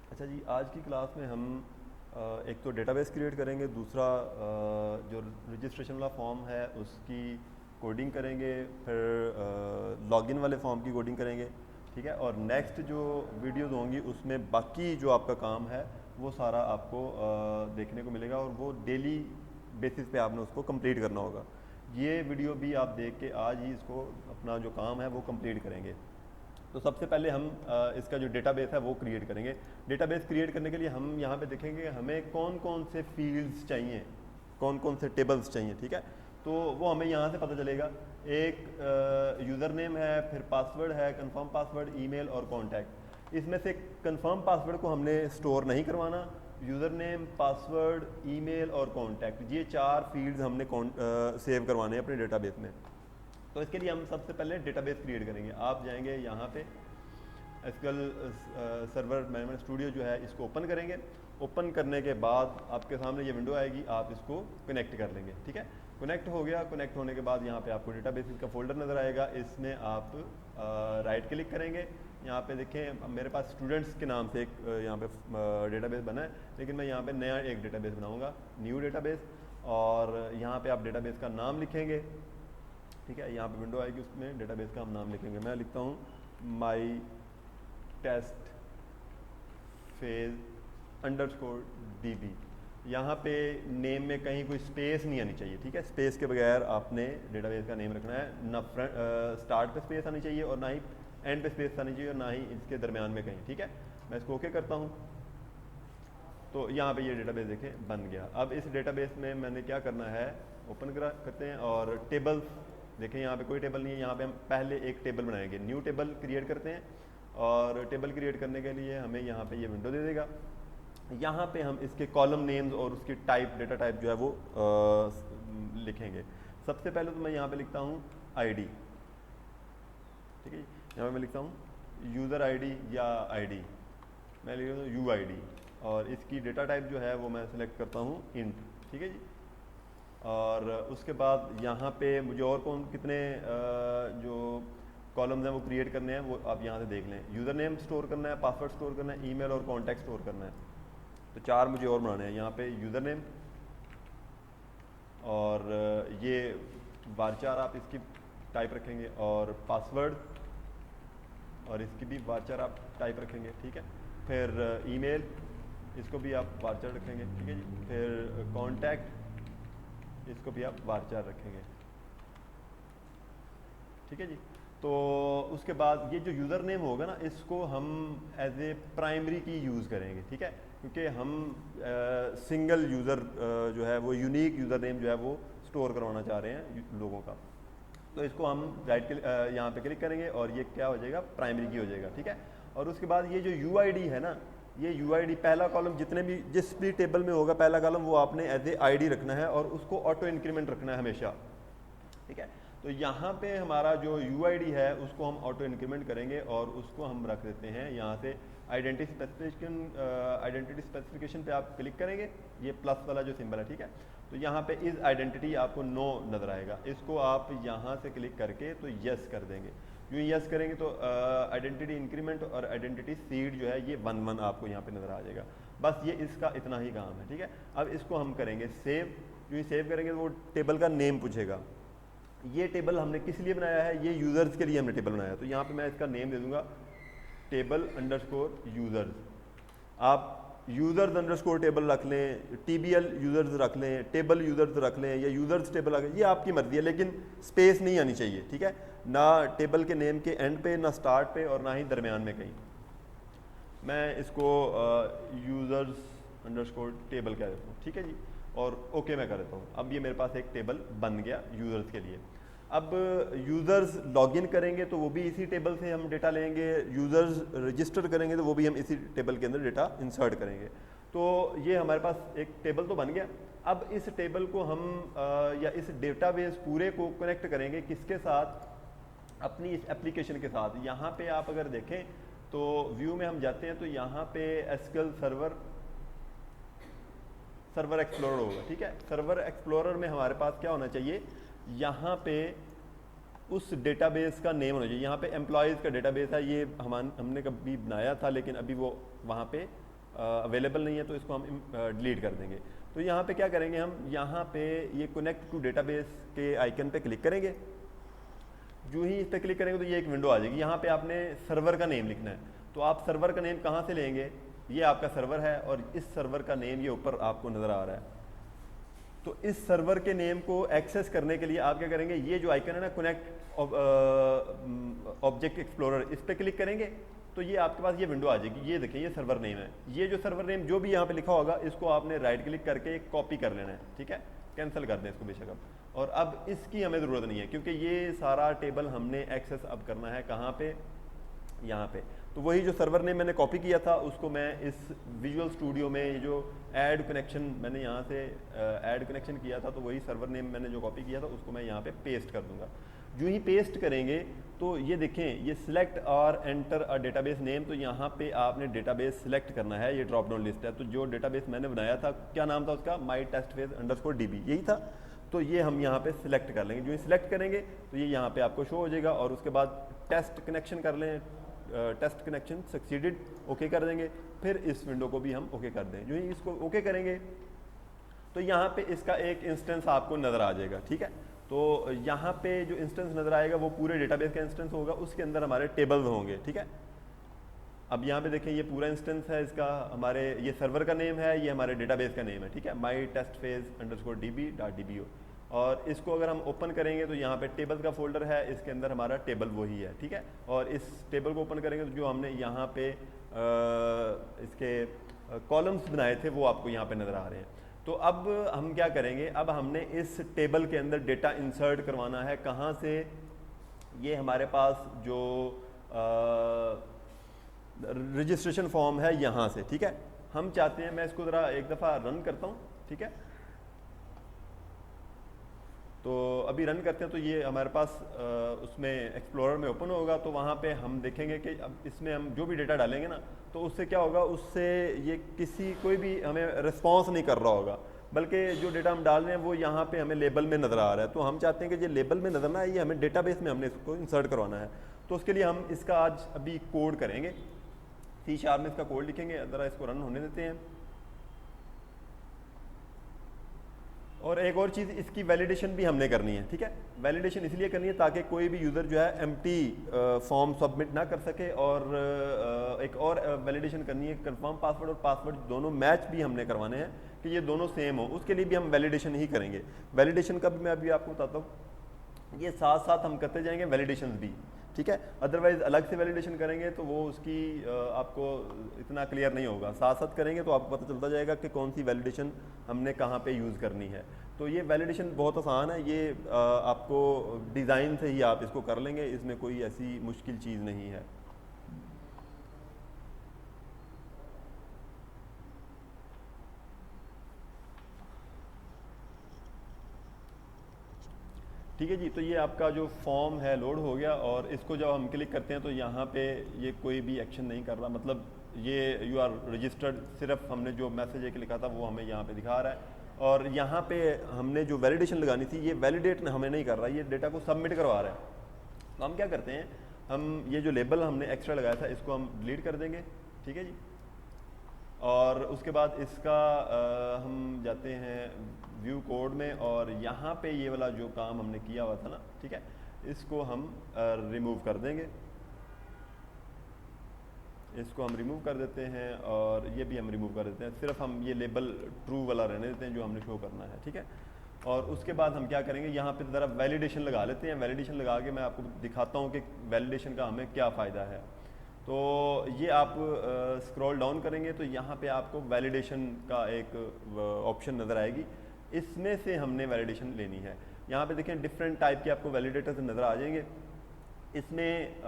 अच्छा जी, आज की क्लास में हम एक तो डेटाबेस क्रिएट करेंगे, दूसरा जो रजिस्ट्रेशन वाला फॉर्म है उसकी कोडिंग करेंगे, फिर लॉगिन वाले फॉर्म की कोडिंग करेंगे। ठीक है, और नेक्स्ट जो वीडियोस होंगी उसमें बाकी जो आपका काम है वो सारा आपको देखने को मिलेगा, और वो डेली बेसिस पे आपने उसको कंप्लीट करना होगा। ये वीडियो भी आप देख के आज ही इसको अपना जो काम है वो कंप्लीट करेंगे। तो सबसे पहले हम इसका जो डेटाबेस है वो क्रिएट करेंगे। डेटाबेस क्रिएट करने के लिए हम यहाँ पे देखेंगे हमें कौन कौन से फील्ड्स चाहिए, कौन कौन से टेबल्स चाहिए। ठीक है, तो वो हमें यहाँ से पता चलेगा। एक यूज़र नेम है, फिर पासवर्ड है, कंफर्म पासवर्ड, ईमेल और कॉन्टैक्ट। इसमें से कंफर्म पासवर्ड को हमने स्टोर नहीं करवाना। यूज़र नेम, पासवर्ड, ईमेल और कॉन्टैक्ट, ये चार फील्ड्स हमने सेव करवाने हैं अपने डेटाबेस में। तो इसके लिए हम सबसे पहले डेटाबेस क्रिएट करेंगे। आप जाएंगे यहाँ पे एसक्यूएल सर्वर मैनेजमेंट स्टूडियो जो है इसको ओपन करेंगे। ओपन करने के बाद आपके सामने ये विंडो आएगी, आप इसको कनेक्ट कर लेंगे। ठीक है, कनेक्ट हो गया। कनेक्ट होने के बाद यहाँ पे आपको डेटाबेस का फोल्डर नज़र आएगा, इसमें आप राइट क्लिक करेंगे। यहाँ पे देखें मेरे पास स्टूडेंट्स के नाम से एक यहाँ पे डेटाबेस बना है, लेकिन मैं यहाँ पे नया एक डेटाबेस बनाऊँगा, न्यू डेटाबेस। और यहाँ पे आप डेटाबेस का नाम लिखेंगे। ठीक है, यहाँ पे विंडो आएगी, उसमें डेटाबेस का हम नाम लिखेंगे। मैं लिखता हूँ माई टेस्ट फेज अंडरस्कोर DB। यहाँ पे नेम में कहीं कोई स्पेस नहीं आनी चाहिए। ठीक है, स्पेस के बगैर आपने डेटाबेस का नेम रखना है। ना स्टार्ट पे स्पेस आनी चाहिए और ना ही एंड पे स्पेस आनी चाहिए और ना ही इसके दरमियान में कहीं। ठीक है, मैं इसको ओके करता हूँ। तो यहाँ पे ये डेटाबेस देखें बन गया। अब इस डेटाबेस में मैंने क्या करना है, ओपन करते हैं और टेबल्स देखें। यहाँ पे कोई टेबल नहीं है, यहाँ पे हम पहले एक टेबल बनाएंगे, न्यू टेबल क्रिएट करते हैं। और टेबल क्रिएट करने के लिए हमें यहाँ पे ये विंडो दे देगा। यहाँ पे हम इसके कॉलम नेम्स और उसकी टाइप, डेटा टाइप जो है वो लिखेंगे। सबसे पहले तो मैं यहाँ पे लिखता हूँ ID। ठीक है, यहाँ पे मैं लिखता हूँ यूज़र ID या ID, मैं लिख रहा हूँ UID। और इसकी डेटा टाइप जो है वो मैं सेलेक्ट करता हूँ इंट। ठीक है जी, और उसके बाद यहाँ पे मुझे और कौन कितने जो कॉलम्स हैं वो क्रिएट करने हैं वो आप यहाँ से देख लें। यूज़र नेम स्टोर करना है, पासवर्ड स्टोर करना है, ईमेल और कॉन्टैक्ट स्टोर करना है। तो चार मुझे और बनाने हैं। यहाँ पे यूज़र नेम और ये वारचार आप इसकी टाइप रखेंगे, और पासवर्ड और इसकी भी वारचार आप टाइप रखेंगे। ठीक है, फिर ईमेल, इसको भी आप वारचार रखेंगे। ठीक है जी, फिर कॉन्टैक्ट, इसको भी आप वारचार रखेंगे। ठीक है जी, तो उसके बाद ये जो यूज़र नेम होगा ना, इसको हम एज ए प्राइमरी की यूज़ करेंगे। ठीक है, क्योंकि हम सिंगल यूज़र जो है वो यूनिक यूज़र नेम जो है वो स्टोर करवाना चाह रहे हैं लोगों का। तो इसको हम राइट यहाँ पे क्लिक करेंगे और ये क्या हो जाएगा, प्राइमरी की हो जाएगा। ठीक है, और उसके बाद ये जो UID है ना, ये UID पहला कॉलम जितने भी जिस भी टेबल में होगा पहला कॉलम वो आपने एज ए ID रखना है और उसको ऑटो इंक्रीमेंट रखना है हमेशा। ठीक है, तो यहाँ पे हमारा जो UID है उसको हम ऑटो इंक्रीमेंट करेंगे और उसको हम रख देते हैं यहाँ से आइडेंटिटी स्पेसिफिकेशन पे आप क्लिक करेंगे, ये प्लस वाला जो सिंबल है। ठीक है, तो यहाँ पे इस आइडेंटिटी आपको नो नज़र आएगा, इसको आप यहाँ से क्लिक करके तो यस कर देंगे। यूँ यस करेंगे तो आइडेंटिटी इंक्रीमेंट और आइडेंटिटी सीड जो है ये 1 1 आपको यहाँ पे नज़र आ जाएगा। बस ये इसका इतना ही काम है। ठीक है, अब इसको हम करेंगे सेव। यूँ सेव करेंगे तो वो टेबल का नेम पूछेगा। ये टेबल हमने किस लिए बनाया है, ये यूज़र्स के लिए हमने टेबल बनाया है। तो यहाँ पे मैं इसका नेम दे दूंगा टेबल अंडरस्कोर यूज़र्स। आप यूज़र्स अंडरस्कोर टेबल रख लें, TBL यूज़र्स रख लें, टेबल यूज़र्स रख लें, या यूज़र्स टेबल रख लें, ये आपकी मर्जी है, लेकिन स्पेस नहीं आनी चाहिए। ठीक है, ना टेबल के नेम के एंड पे, ना स्टार्ट पे, और ना ही दरमियान में कहीं। मैं इसको यूज़र्स अंडरस्कोर टेबल कह देता हूँ। ठीक है जी, और ओके मैं कर देता हूँ। अब ये मेरे पास एक टेबल बन गया यूज़र्स के लिए। अब यूज़र्स लॉगिन करेंगे तो वो भी इसी टेबल से हम डेटा लेंगे, यूज़र्स रजिस्टर करेंगे तो वो भी हम इसी टेबल के अंदर डेटा इंसर्ट करेंगे। तो ये हमारे पास एक टेबल तो बन गया। अब इस टेबल को हम या इस डेटाबेस पूरे को कनेक्ट करेंगे किसके साथ, अपनी इस एप्लीकेशन के साथ। यहाँ पे आप अगर देखें तो व्यू में हम जाते हैं तो यहाँ पे एसक्यूएल सर्वर एक्सप्लोरर होगा। ठीक है, सर्वर एक्सप्लोरर में हमारे पास क्या होना चाहिए, यहाँ पे उस डेटाबेस का नेम होना चाहिए। यहाँ पे एम्प्लॉयज़ का डेटाबेस है, ये हमने कभी बनाया था लेकिन अभी वो वहाँ पे अवेलेबल नहीं है तो इसको हम डिलीट कर देंगे। तो यहाँ पे क्या करेंगे, हम यहाँ पे ये कनेक्ट टू डेटाबेस के आइकन पे क्लिक करेंगे। जो ही इस पर क्लिक करेंगे तो ये एक विंडो आ जाएगी। यहाँ पे आपने सर्वर का नेम लिखना है। तो आप सर्वर का नेम कहाँ से लेंगे, ये आपका सर्वर है और इस सर्वर का नेम ये ऊपर आपको नज़र आ रहा है। तो इस सर्वर के नेम को एक्सेस करने के लिए आप क्या करेंगे, ये जो आइकन है ना कनेक्ट ऑब्जेक्ट एक्सप्लोरर, इस पर क्लिक करेंगे तो ये आपके पास ये विंडो आ जाएगी। ये देखें, ये सर्वर नेम है। ये जो सर्वर नेम जो भी यहाँ पे लिखा होगा इसको आपने राइट क्लिक करके कॉपी कर लेना है, ठीक है, कैंसिल कर दें इसको बेशक अब। और अब इसकी हमें ज़रूरत नहीं है क्योंकि ये सारा टेबल हमने एक्सेस अब करना है कहाँ पे, यहाँ पे। तो वही जो सर्वर नेम मैंने कॉपी किया था उसको मैं इस विजुअल स्टूडियो में जो ऐड कनेक्शन मैंने यहाँ से ऐड कनेक्शन किया था, तो वही सर्वर नेम मैंने जो कॉपी किया था उसको मैं यहाँ पे पेस्ट कर दूंगा। जो ही पेस्ट करेंगे तो ये देखें, ये सिलेक्ट और एंटर अ डेटाबेस नेम, तो यहाँ पे आपने डेटाबेस सिलेक्ट करना है। ये ड्रॉप डाउन लिस्ट है। तो जो डेटाबेस मैंने बनाया था, क्या नाम था उसका, mytestphase_db, यही था। तो ये हम यहाँ पे सिलेक्ट कर लेंगे। जो ही सिलेक्ट करेंगे तो ये यहाँ पे आपको शो हो जाएगा। और उसके बाद टेस्ट कनेक्शन कर लें, टेस्ट कनेक्शन सक्सीडेड, ओके कर देंगे। फिर इस विंडो को भी हम ओके कर दें। जो ही इसको ओके करेंगे तो यहाँ पे इसका एक इंस्टेंस आपको नज़र आ जाएगा, ठीक है। तो यहाँ पे जो इंस्टेंस नज़र आएगा वो पूरे डेटाबेस का इंस्टेंस होगा, उसके अंदर हमारे टेबल्स होंगे, ठीक है। अब यहाँ पे देखें, ये पूरा इंस्टेंस है इसका, हमारे ये सर्वर का नेम है, ये हमारे डेटाबेस का नेम है, ठीक है, mytestphase_db.dbo। और इसको अगर हम ओपन करेंगे तो यहाँ पे टेबल का फोल्डर है, इसके अंदर हमारा टेबल वही है, ठीक है। और इस टेबल को ओपन करेंगे तो जो हमने यहाँ पे इसके कॉलम्स बनाए थे वो आपको यहाँ पे नज़र आ रहे हैं। तो अब हम क्या करेंगे, अब हमने इस टेबल के अंदर डेटा इंसर्ट करवाना है। कहाँ से, ये हमारे पास जो रजिस्ट्रेशन फॉर्म है यहाँ से, ठीक है। हम चाहते हैं, मैं इसको ज़रा एक दफ़ा रन करता हूँ, ठीक है। तो अभी रन करते हैं तो ये हमारे पास उसमें एक्सप्लोरर में ओपन होगा। तो वहाँ पे हम देखेंगे कि अब इसमें हम जो भी डेटा डालेंगे ना, तो उससे क्या होगा, उससे ये कोई भी हमें रिस्पॉन्स नहीं कर रहा होगा, बल्कि जो डेटा हम डाल रहे हैं वो यहाँ पे हमें लेबल में नज़र आ रहा है। तो हम चाहते हैं कि ये लेबल में नज़र ना आए, ये हमें डेटाबेस में हमने इसको इंसर्ट करवाना है। तो उसके लिए हम इसका आज अभी कोड करेंगे, C# में इसका कोड लिखेंगे। ज़रा इसको रन होने देते हैं। और एक और चीज़, इसकी वैलिडेशन भी हमने करनी है, ठीक है। वैलिडेशन इसलिए करनी है ताकि कोई भी यूज़र जो है एम्प्टी फॉर्म सबमिट ना कर सके। और एक और वैलिडेशन करनी है, कंफर्म पासवर्ड और पासवर्ड दोनों मैच भी हमने करवाने हैं कि ये दोनों सेम हो। उसके लिए भी हम वैलिडेशन ही करेंगे। वैलिडेशन का भी मैं अभी आपको बताता हूँ। ये साथ साथ हम करते जाएंगे वैलिडेशन भी, ठीक है। अदरवाइज अलग से वैलिडेशन करेंगे तो वो उसकी आपको इतना क्लियर नहीं होगा। साथ साथ करेंगे तो आपको पता चलता जाएगा कि कौन सी वैलिडेशन हमने कहाँ पे यूज़ करनी है। तो ये वैलिडेशन बहुत आसान है, ये आपको डिज़ाइन से ही आप इसको कर लेंगे, इसमें कोई ऐसी मुश्किल चीज़ नहीं है। ठीक है जी। तो ये आपका जो फॉर्म है लोड हो गया और इसको जब हम क्लिक करते हैं तो यहाँ पे ये कोई भी एक्शन नहीं कर रहा, मतलब ये यू आर रजिस्टर्ड, सिर्फ हमने जो मैसेज एक लिखा था वो हमें यहाँ पे दिखा रहा है। और यहाँ पे हमने जो वैलिडेशन लगानी थी ये वैलिडेट हमें नहीं कर रहा, ये डेटा को सबमिट करवा रहा है। तो हम क्या करते हैं, हम ये जो लेबल हमने एक्स्ट्रा लगाया था इसको हम डिलीट कर देंगे, ठीक है जी। और उसके बाद इसका हम जाते हैं व्यू कोड में और यहाँ पे ये वाला जो काम हमने किया हुआ था ना, ठीक है, इसको हम रिमूव कर देंगे। इसको हम रिमूव कर देते हैं और ये भी हम रिमूव कर देते हैं। सिर्फ हम ये लेबल ट्रू वाला रहने देते हैं जो हमने शो करना है, ठीक है। और उसके बाद हम क्या करेंगे, यहाँ पे ज़रा वैलिडेशन लगा लेते हैं। वैलिडेशन लगा के मैं आपको दिखाता हूँ कि वैलिडेशन का हमें क्या फ़ायदा है। तो ये आप स्क्रॉल डाउन करेंगे तो यहाँ पे आपको वैलिडेशन का एक ऑप्शन नज़र आएगी, इसमें से हमने वैलिडेशन लेनी है। यहाँ पे देखें डिफरेंट टाइप के आपको वैलिडेटर्स नज़र आ जाएंगे। इसमें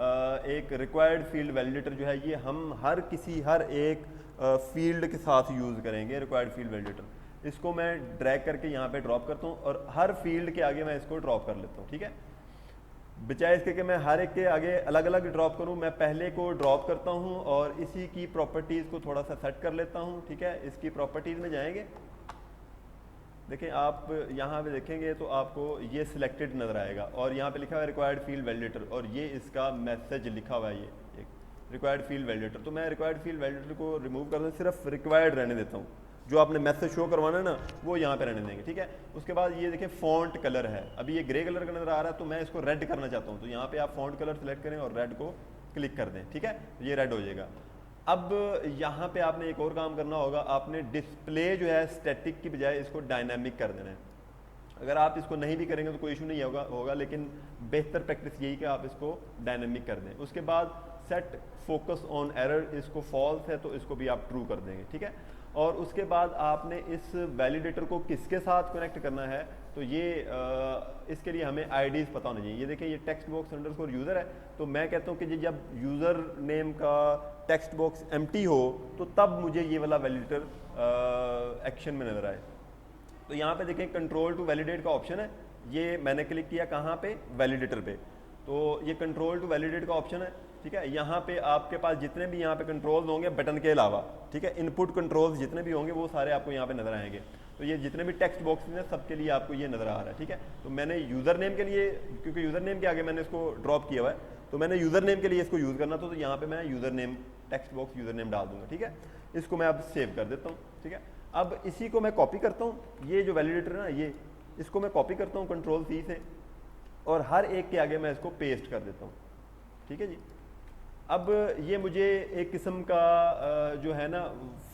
एक रिक्वायर्ड फील्ड वैलिडेटर जो है ये हम हर एक फील्ड के साथ यूज़ करेंगे। रिक्वायर्ड फील्ड वैलिडेटर, इसको मैं ड्रैग करके यहाँ पे ड्रॉप करता हूँ और हर फील्ड के आगे मैं इसको ड्रॉप कर लेता हूँ, ठीक है। बजाय इसके कि मैं हर एक के आगे अलग अलग ड्रॉप करूं, मैं पहले को ड्रॉप करता हूं और इसी की प्रॉपर्टीज़ को थोड़ा सा सेट कर लेता हूं, ठीक है। इसकी प्रॉपर्टीज़ में जाएंगे, देखें आप यहाँ पे देखेंगे तो आपको ये सिलेक्टेड नज़र आएगा और यहाँ पे लिखा हुआ है रिक्वायर्ड फील्ड वैलिडेटर और ये इसका मैसेज लिखा हुआ है। ये रिक्वायर्ड फील्ड वैलिडेटर, तो मैं रिक्वायर्ड फील्ड वैलिडेटर को रिमूव कर दूँ, सिर्फ रिक्वायर्ड रहने देता हूँ, जो आपने मैसेज शो करवाना है ना वो यहाँ पे रहने देंगे, ठीक है। उसके बाद ये देखिए फॉन्ट कलर है, अभी ये ग्रे कलर का नजर आ रहा है, तो मैं इसको रेड करना चाहता हूँ, तो यहाँ पे आप फॉन्ट कलर सेलेक्ट करें और रेड को क्लिक कर दें, ठीक है, ये रेड हो जाएगा। अब यहाँ पे आपने एक और काम करना होगा, आपने डिस्प्ले जो है स्टैटिक की बजाय इसको डायनामिक कर देना है। अगर आप इसको नहीं भी करेंगे तो कोई इशू नहीं होगा, लेकिन बेहतर प्रैक्टिस यही कि आप इसको डायनामिक कर दें। उसके बाद सेट फोकस ऑन एरर, इसको फॉल्स है तो इसको भी आप ट्रू कर देंगे, ठीक है। और उसके बाद आपने इस वैलिडेटर को किसके साथ कनेक्ट करना है, तो ये इसके लिए हमें आईडीज पता होना चाहिए। ये देखिए ये टेक्स्ट बॉक्स अंडरस्कोर यूज़र है, तो मैं कहता हूँ कि जब यूज़र नेम का टेक्स्ट बॉक्स एम्प्टी हो तो तब मुझे ये वाला वैलिडेटर एक्शन में नजर आए। तो यहाँ पे देखें कंट्रोल टू वैलिडेट का ऑप्शन है, ये मैंने क्लिक किया कहाँ पे, वैलिडेटर पे, तो ये कंट्रोल टू वैलिडेट का ऑप्शन है, ठीक है। यहाँ पे आपके पास जितने भी यहाँ पे कंट्रोल्स होंगे बटन के अलावा, ठीक है, इनपुट कंट्रोल्स जितने भी होंगे वो सारे आपको यहाँ पे नजर आएंगे। तो ये जितने भी टेक्स्ट बॉक्स हैं सबके लिए आपको ये नजर आ रहा है, ठीक है। तो मैंने यूजर नेम के लिए, क्योंकि यूजर नेम के आगे मैंने इसको ड्रॉप किया हुआ है, तो मैंने यूजर नेम के लिए इसको यूज करना, तो यहाँ पे मैं user name text box user name डाल दूंगा, ठीक है। इसको मैं अब सेव कर देता हूँ, ठीक है। अब इसी को मैं कॉपी करता हूँ, ये जो वैलिडेटर है ना ये, इसको मैं कॉपी करता हूँ कंट्रोल C से, और हर एक के आगे मैं इसको पेस्ट कर देता हूँ, ठीक है जी। अब ये मुझे एक किस्म का जो है ना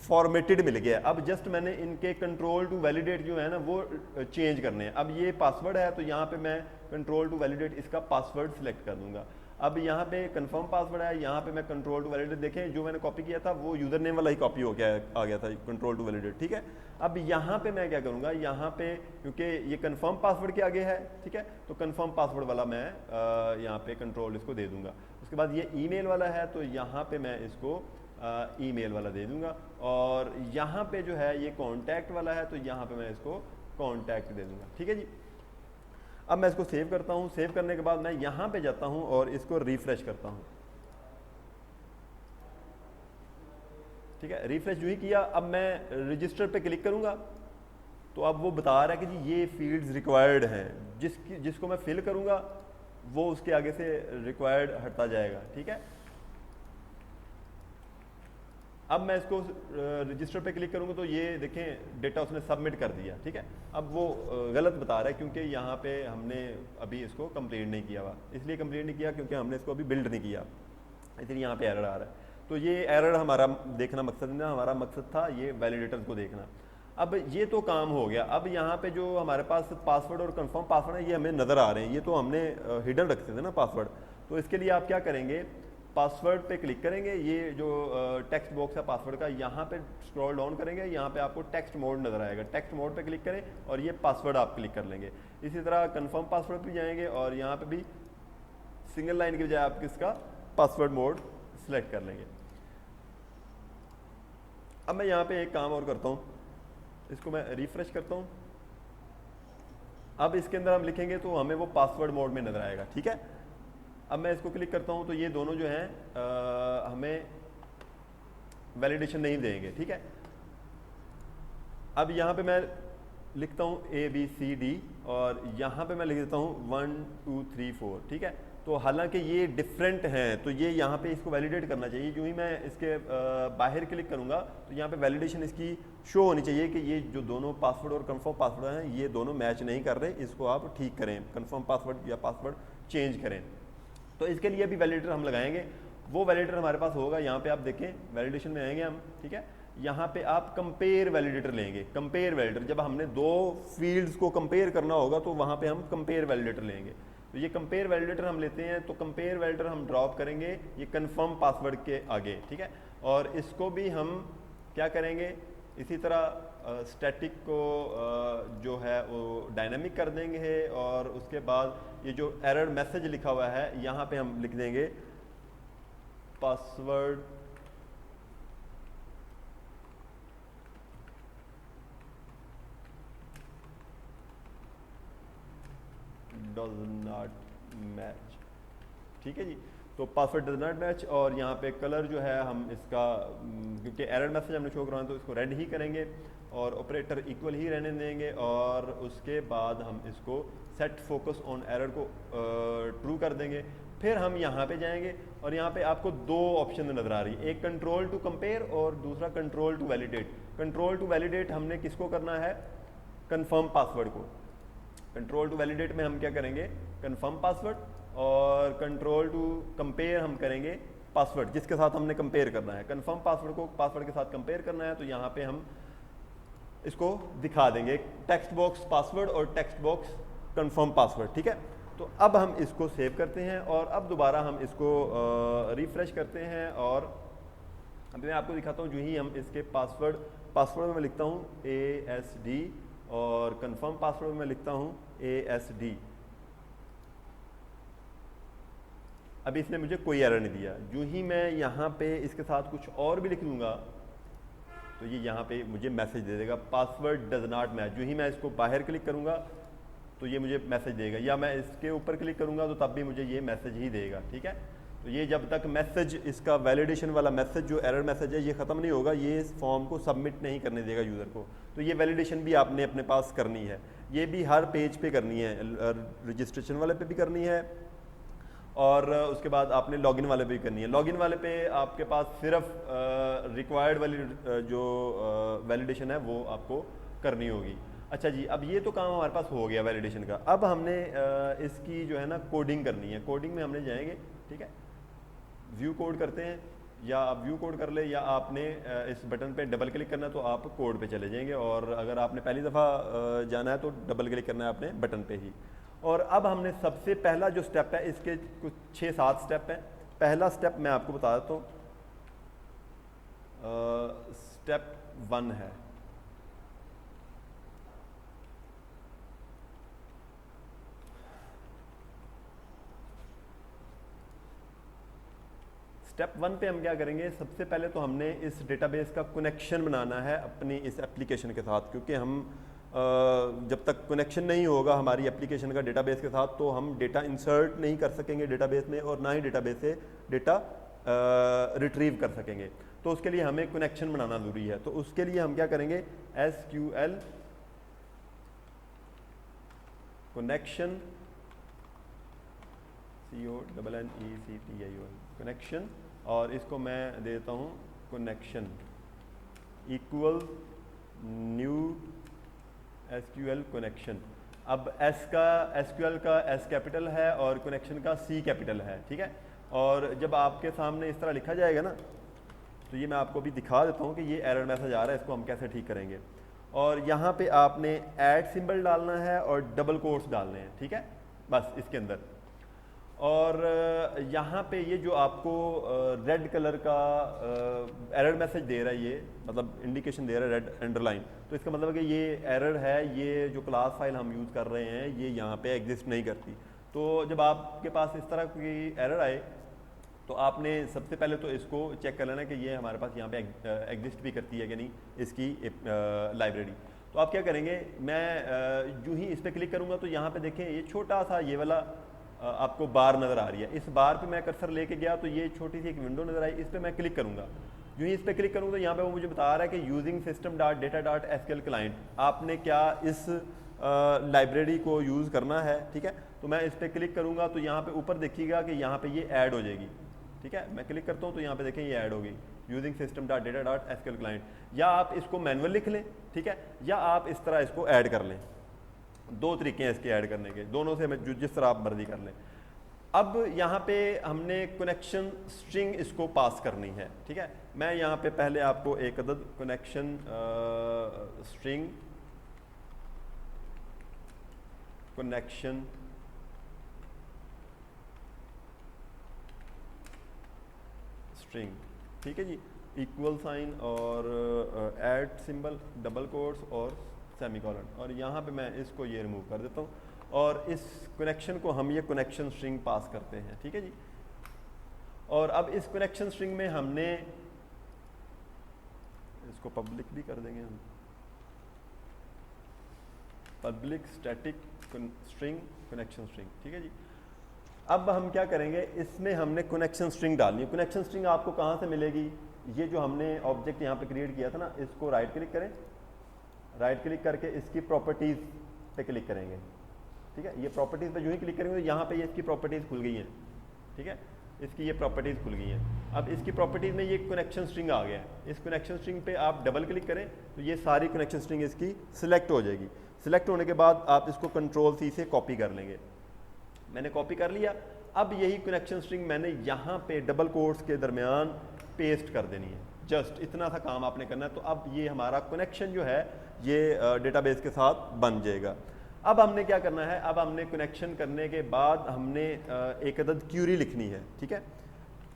फॉर्मेटेड मिल गया। अब जस्ट मैंने इनके कंट्रोल टू वैलिडेट जो है ना वो चेंज करने हैं। अब ये पासवर्ड है, तो यहाँ पे मैं कंट्रोल टू वैलिडेट इसका पासवर्ड सिलेक्ट कर दूंगा। अब यहाँ पे कंफर्म पासवर्ड है, यहाँ पे मैं कंट्रोल टू वैलिडेट, देखें जो मैंने कॉपी किया था वो यूजर नेम वाला ही कॉपी हो गया, आ गया था कंट्रोल टू वैलिडेट, ठीक है। अब यहाँ पे मैं क्या करूँगा, यहाँ पे क्योंकि ये कंफर्म पासवर्ड के आगे है, ठीक है, तो कंफर्म पासवर्ड वाला मैं यहाँ पे कंट्रोल इसको दे दूंगा। उसके बाद ये ईमेल वाला है, तो यहाँ पे मैं इसको ईमेल वाला दे दूंगा, और यहाँ पे जो है ये कॉन्टैक्ट वाला है, तो यहाँ पे मैं इसको कॉन्टैक्ट दे दूंगा, ठीक है जी। अब मैं इसको सेव करता हूँ, सेव करने के बाद मैं यहाँ पे जाता हूँ और इसको रिफ्रेश करता हूँ, ठीक है। रिफ्रेश जो ही किया, अब मैं रजिस्टर पे क्लिक करूँगा, तो अब वो बता रहा है कि जी ये फील्ड्स रिक्वायर्ड हैं, जिसको मैं फिल करूँगा वो उसके आगे से रिक्वायर्ड हटता जाएगा, ठीक है। अब मैं इसको रजिस्टर पे क्लिक करूंगा, तो ये देखें डेटा उसने सबमिट कर दिया, ठीक है। अब वो गलत बता रहा है क्योंकि यहाँ पे हमने अभी इसको कंप्लीट नहीं किया हुआ, इसलिए कंप्लीट नहीं किया क्योंकि हमने इसको अभी बिल्ड नहीं किया, इसलिए यहाँ पे एरर आ रहा है। तो ये एरर हमारा देखना मकसद नहीं था, हमारा मकसद था ये वैलिडेटर्स को देखना। अब ये तो काम हो गया। अब यहाँ पे जो हमारे पास पासवर्ड और कंफर्म पासवर्ड है ये हमें नज़र आ रहे हैं, ये तो हमने हिडन रखते थे ना पासवर्ड। तो इसके लिए आप क्या करेंगे, पासवर्ड पे क्लिक करेंगे, ये जो टेक्स्ट बॉक्स है पासवर्ड का, यहाँ पे स्क्रॉल डाउन करेंगे, यहाँ पे आपको टेक्स्ट मोड नज़र आएगा, टेक्स्ट मोड पे क्लिक करें और ये पासवर्ड आप क्लिक कर लेंगे। इसी तरह कंफर्म पासवर्ड पे जाएंगे और यहाँ पे भी सिंगल लाइन की बजाय आप किसका पासवर्ड मोड सिलेक्ट कर लेंगे। अब मैं यहाँ पे एक काम और करता हूँ, इसको मैं रिफ्रेश करता हूँ। अब इसके अंदर हम लिखेंगे तो हमें वो पासवर्ड मोड में नजर आएगा, ठीक है। अब मैं इसको क्लिक करता हूँ तो ये दोनों जो हैं हमें वैलिडेशन नहीं देंगे, ठीक है। अब यहाँ पे मैं लिखता हूँ ABCD और यहाँ पे मैं लिख देता हूँ 1 2 3 4, ठीक है। तो हालांकि ये डिफरेंट हैं, तो ये यहाँ पे इसको वैलिडेट करना चाहिए। जो ही मैं इसके बाहर क्लिक करूँगा तो यहाँ पे वैलिडेशन इसकी शो होनी चाहिए कि ये जो दोनों पासवर्ड और कंफर्म पासवर्ड हैं ये दोनों मैच नहीं कर रहे, इसको आप ठीक करें, कंफर्म पासवर्ड या पासवर्ड चेंज करें। तो इसके लिए भी वैलिडेटर हम लगाएंगे, वो वैलिडेटर हमारे पास होगा। यहाँ पे आप देखें वैलिडेशन में आएंगे हम, ठीक है। यहाँ पे आप कंपेयर वैलिडेटर लेंगे, कंपेयर वैलिडेटर, जब हमने दो फील्ड्स को कंपेयर करना होगा तो वहाँ पे हम कंपेयर वैलिडेटर लेंगे। तो ये कंपेयर वैलिडेटर हम लेते हैं, तो कंपेयर वैलिडेटर हम ड्रॉप करेंगे ये कंफर्म पासवर्ड के आगे, ठीक है। और इसको भी हम क्या करेंगे, इसी तरह स्टैटिक को जो है वो डायनामिक कर देंगे, और उसके बाद ये जो एरर मैसेज लिखा हुआ है यहाँ पे हम लिख देंगे पासवर्ड डज नॉट मैच, ठीक है जी। तो पासवर्ड डज नॉट मैच, और यहाँ पे कलर जो है हम इसका, क्योंकि एरर मैसेज हमने शो करवाना तो इसको रेड ही करेंगे और ऑपरेटर इक्वल ही रहने देंगे, और उसके बाद हम इसको सेट फोकस ऑन एरर को ट्रू कर देंगे। फिर हम यहाँ पे जाएंगे और यहाँ पे आपको दो ऑप्शन नज़र आ रही है, एक कंट्रोल टू कंपेयर और दूसरा control to validate. Control to validate हमने किसको करना है, कंफर्म पासवर्ड को। कंट्रोल टू वैलिडेट में हम क्या करेंगे, कंफर्म पासवर्ड, और कंट्रोल टू कंपेयर हम करेंगे पासवर्ड जिसके साथ हमने कंपेयर करना है। कंफर्म पासवर्ड को पासवर्ड के साथ कंपेयर करना है, तो यहाँ पे हम इसको दिखा देंगे, टेक्स्ट बॉक्स पासवर्ड और टेक्स्ट बॉक्स कंफर्म पासवर्ड, ठीक है। तो अब हम इसको सेव करते हैं और अब दोबारा हम इसको रिफ्रेश करते हैं, और अभी मैं आपको दिखाता हूँ। जो ही हम इसके पासवर्ड में मैं लिखता हूँ ASD और कंफर्म पासवर्ड में मैं लिखता हूँ ASD। अभी इसने मुझे कोई एरर नहीं दिया। जो ही मैं यहाँ पे इसके साथ कुछ और भी लिख दूंगा तो ये यहाँ पे मुझे मैसेज दे देगा, पासवर्ड डज नॉट मैच। जो ही मैं इसको बाहर क्लिक करूँगा तो ये मुझे मैसेज देगा, या मैं इसके ऊपर क्लिक करूँगा तो तब भी मुझे ये मैसेज ही देगा, ठीक है। तो ये जब तक मैसेज, इसका वैलिडेशन वाला मैसेज, जो एरर मैसेज है, ये ख़त्म नहीं होगा, ये इस फॉर्म को सबमिट नहीं करने देगा यूज़र को। तो ये वैलिडेशन भी आपने अपने पास करनी है, ये भी हर पेज पे करनी है, रजिस्ट्रेशन वाले पे भी करनी है, और उसके बाद आपने लॉगिन वाले पे भी करनी है। लॉगिन वाले पे आपके पास सिर्फ रिक्वायर्ड वाली जो वैलिडेशन है वो आपको करनी होगी। अच्छा जी, अब ये तो काम हमारे पास हो गया वैलिडेशन का। अब हमने इसकी जो है ना कोडिंग करनी है। कोडिंग में हमने जाएंगे, ठीक है, व्यू कोड करते हैं, या आप व्यू कोड कर ले, या आपने इस बटन पे डबल क्लिक करना है तो आप कोड पे चले जाएंगे, और अगर आपने पहली दफ़ा जाना है तो डबल क्लिक करना है अपने बटन पे ही। और अब हमने सबसे पहला जो स्टेप है, इसके कुछ 6-7 स्टेप हैं। पहला स्टेप मैं आपको बता देता हूँ, स्टेप 1 है। स्टेप 1 पे हम क्या करेंगे, सबसे पहले तो हमने इस डेटाबेस का कनेक्शन बनाना है अपनी इस एप्लीकेशन के साथ, क्योंकि हम जब तक कनेक्शन नहीं होगा हमारी एप्लीकेशन का डेटाबेस के साथ तो हम डेटा इंसर्ट नहीं कर सकेंगे डेटाबेस में, और ना ही डेटाबेस से डेटा रिट्रीव कर सकेंगे। तो उसके लिए हमें कनेक्शन बनाना ज़रूरी है। तो उसके लिए हम क्या करेंगे, SQL कनेक्शन, CONNECTION कनेक्शन, और इसको मैं देता हूँ connection equal new SQL connection. अब SQL का S कैपिटल है और कनेक्शन का C कैपिटल है, ठीक है। और जब आपके सामने इस तरह लिखा जाएगा ना, तो ये मैं आपको भी दिखा देता हूँ कि ये एरर मैसेज आ रहा है, इसको हम कैसे ठीक करेंगे। और यहाँ पे आपने ऐड सिंबल डालना है और डबल कोट्स डालने हैं, ठीक है, बस इसके अंदर। और यहाँ पे ये जो आपको रेड कलर का एरर मैसेज दे रहा है, ये मतलब इंडिकेशन दे रहा है रेड अंडरलाइन, तो इसका मतलब है कि ये एरर है, ये जो क्लास फाइल हम यूज़ कर रहे हैं ये यहाँ पे एग्जिस्ट नहीं करती। तो जब आपके पास इस तरह की एरर आए तो आपने सबसे पहले तो इसको चेक कर लेना कि ये हमारे पास यहाँ पे एग्जिस्ट भी करती है कि नहीं इसकी लाइब्रेरी। तो आप क्या करेंगे, मैं जो ही इस पर क्लिक करूँगा तो यहाँ पे देखें ये छोटा सा ये वाला आपको बार नज़र आ रही है। इस बार पे मैं कर्सर लेके गया तो ये छोटी सी एक विंडो नज़र आई, इस पर मैं क्लिक करूँगा। जो ही इस पर क्लिक करूँगा तो यहाँ पे वो मुझे बता रहा है कि using system dot data dot SQL client, आपने क्या इस लाइब्रेरी को यूज़ करना है, ठीक है। तो मैं इस पर क्लिक करूँगा तो यहाँ पे ऊपर देखिएगा कि यहाँ पे ये ऐड हो जाएगी, ठीक है। मैं क्लिक करता हूँ तो यहाँ पे देखें ये ऐड होगी, using system dot data dot SQL client. या आप इसको मैनुअल लिख लें, ठीक है, या आप इस तरह इसको ऐड कर लें। दो तरीके हैं इसके ऐड करने के, दोनों से हमें जिस तरह आप मर्जी कर लें। अब यहाँ पे हमने कनेक्शन स्ट्रिंग इसको पास करनी है, ठीक है। मैं यहाँ पे पहले आपको एक अदद कनेक्शन स्ट्रिंग कनेक्शन स्ट्रिंग, ठीक है जी, इक्वल साइन और ऐड सिंबल, डबल कोट्स और सेमीकोलन, और यहाँ पे मैं इसको ये रिमूव कर देता हूँ और इस कनेक्शन को हम ये कनेक्शन स्ट्रिंग पास करते हैं, ठीक है जी। और अब इस कनेक्शन स्ट्रिंग में हमने इसको पब्लिक भी कर देंगे हम, public static string connection string, ठीक है जी। अब हम क्या करेंगे, इसमें हमने कनेक्शन स्ट्रिंग डालनी है। कनेक्शन स्ट्रिंग आपको कहाँ से मिलेगी, ये जो हमने ऑब्जेक्ट यहाँ पे क्रिएट किया था ना, इसको राइट क्लिक करें, राइट क्लिक करके इसकी प्रॉपर्टीज़ पे क्लिक करेंगे, ठीक है। ये प्रॉपर्टीज़ पे जो ही क्लिक करेंगे तो यहाँ पे ये इसकी प्रॉपर्टीज़ खुल गई हैं, ठीक है। इसकी ये प्रॉपर्टीज़ खुल गई हैं। अब इसकी प्रॉपर्टीज़ में ये कनेक्शन स्ट्रिंग आ गया है। इस कनेक्शन स्ट्रिंग पे आप डबल क्लिक करें तो ये सारी कनेक्शन स्ट्रिंग इसकी सिलेक्ट हो जाएगी। सिलेक्ट होने के बाद आप इसको कंट्रोल सी से कॉपी कर लेंगे। मैंने कॉपी कर लिया। अब यही कनेक्शन स्ट्रिंग मैंने यहाँ पे डबल कोट्स के दरमियान पेस्ट कर देनी है। जस्ट इतना सा काम आपने करना है। तो अब ये हमारा कनेक्शन जो है ये डेटाबेस के साथ बन जाएगा। अब हमने क्या करना है, अब हमने कनेक्शन करने के बाद हमने एक अदद क्यूरी लिखनी है। ठीक है,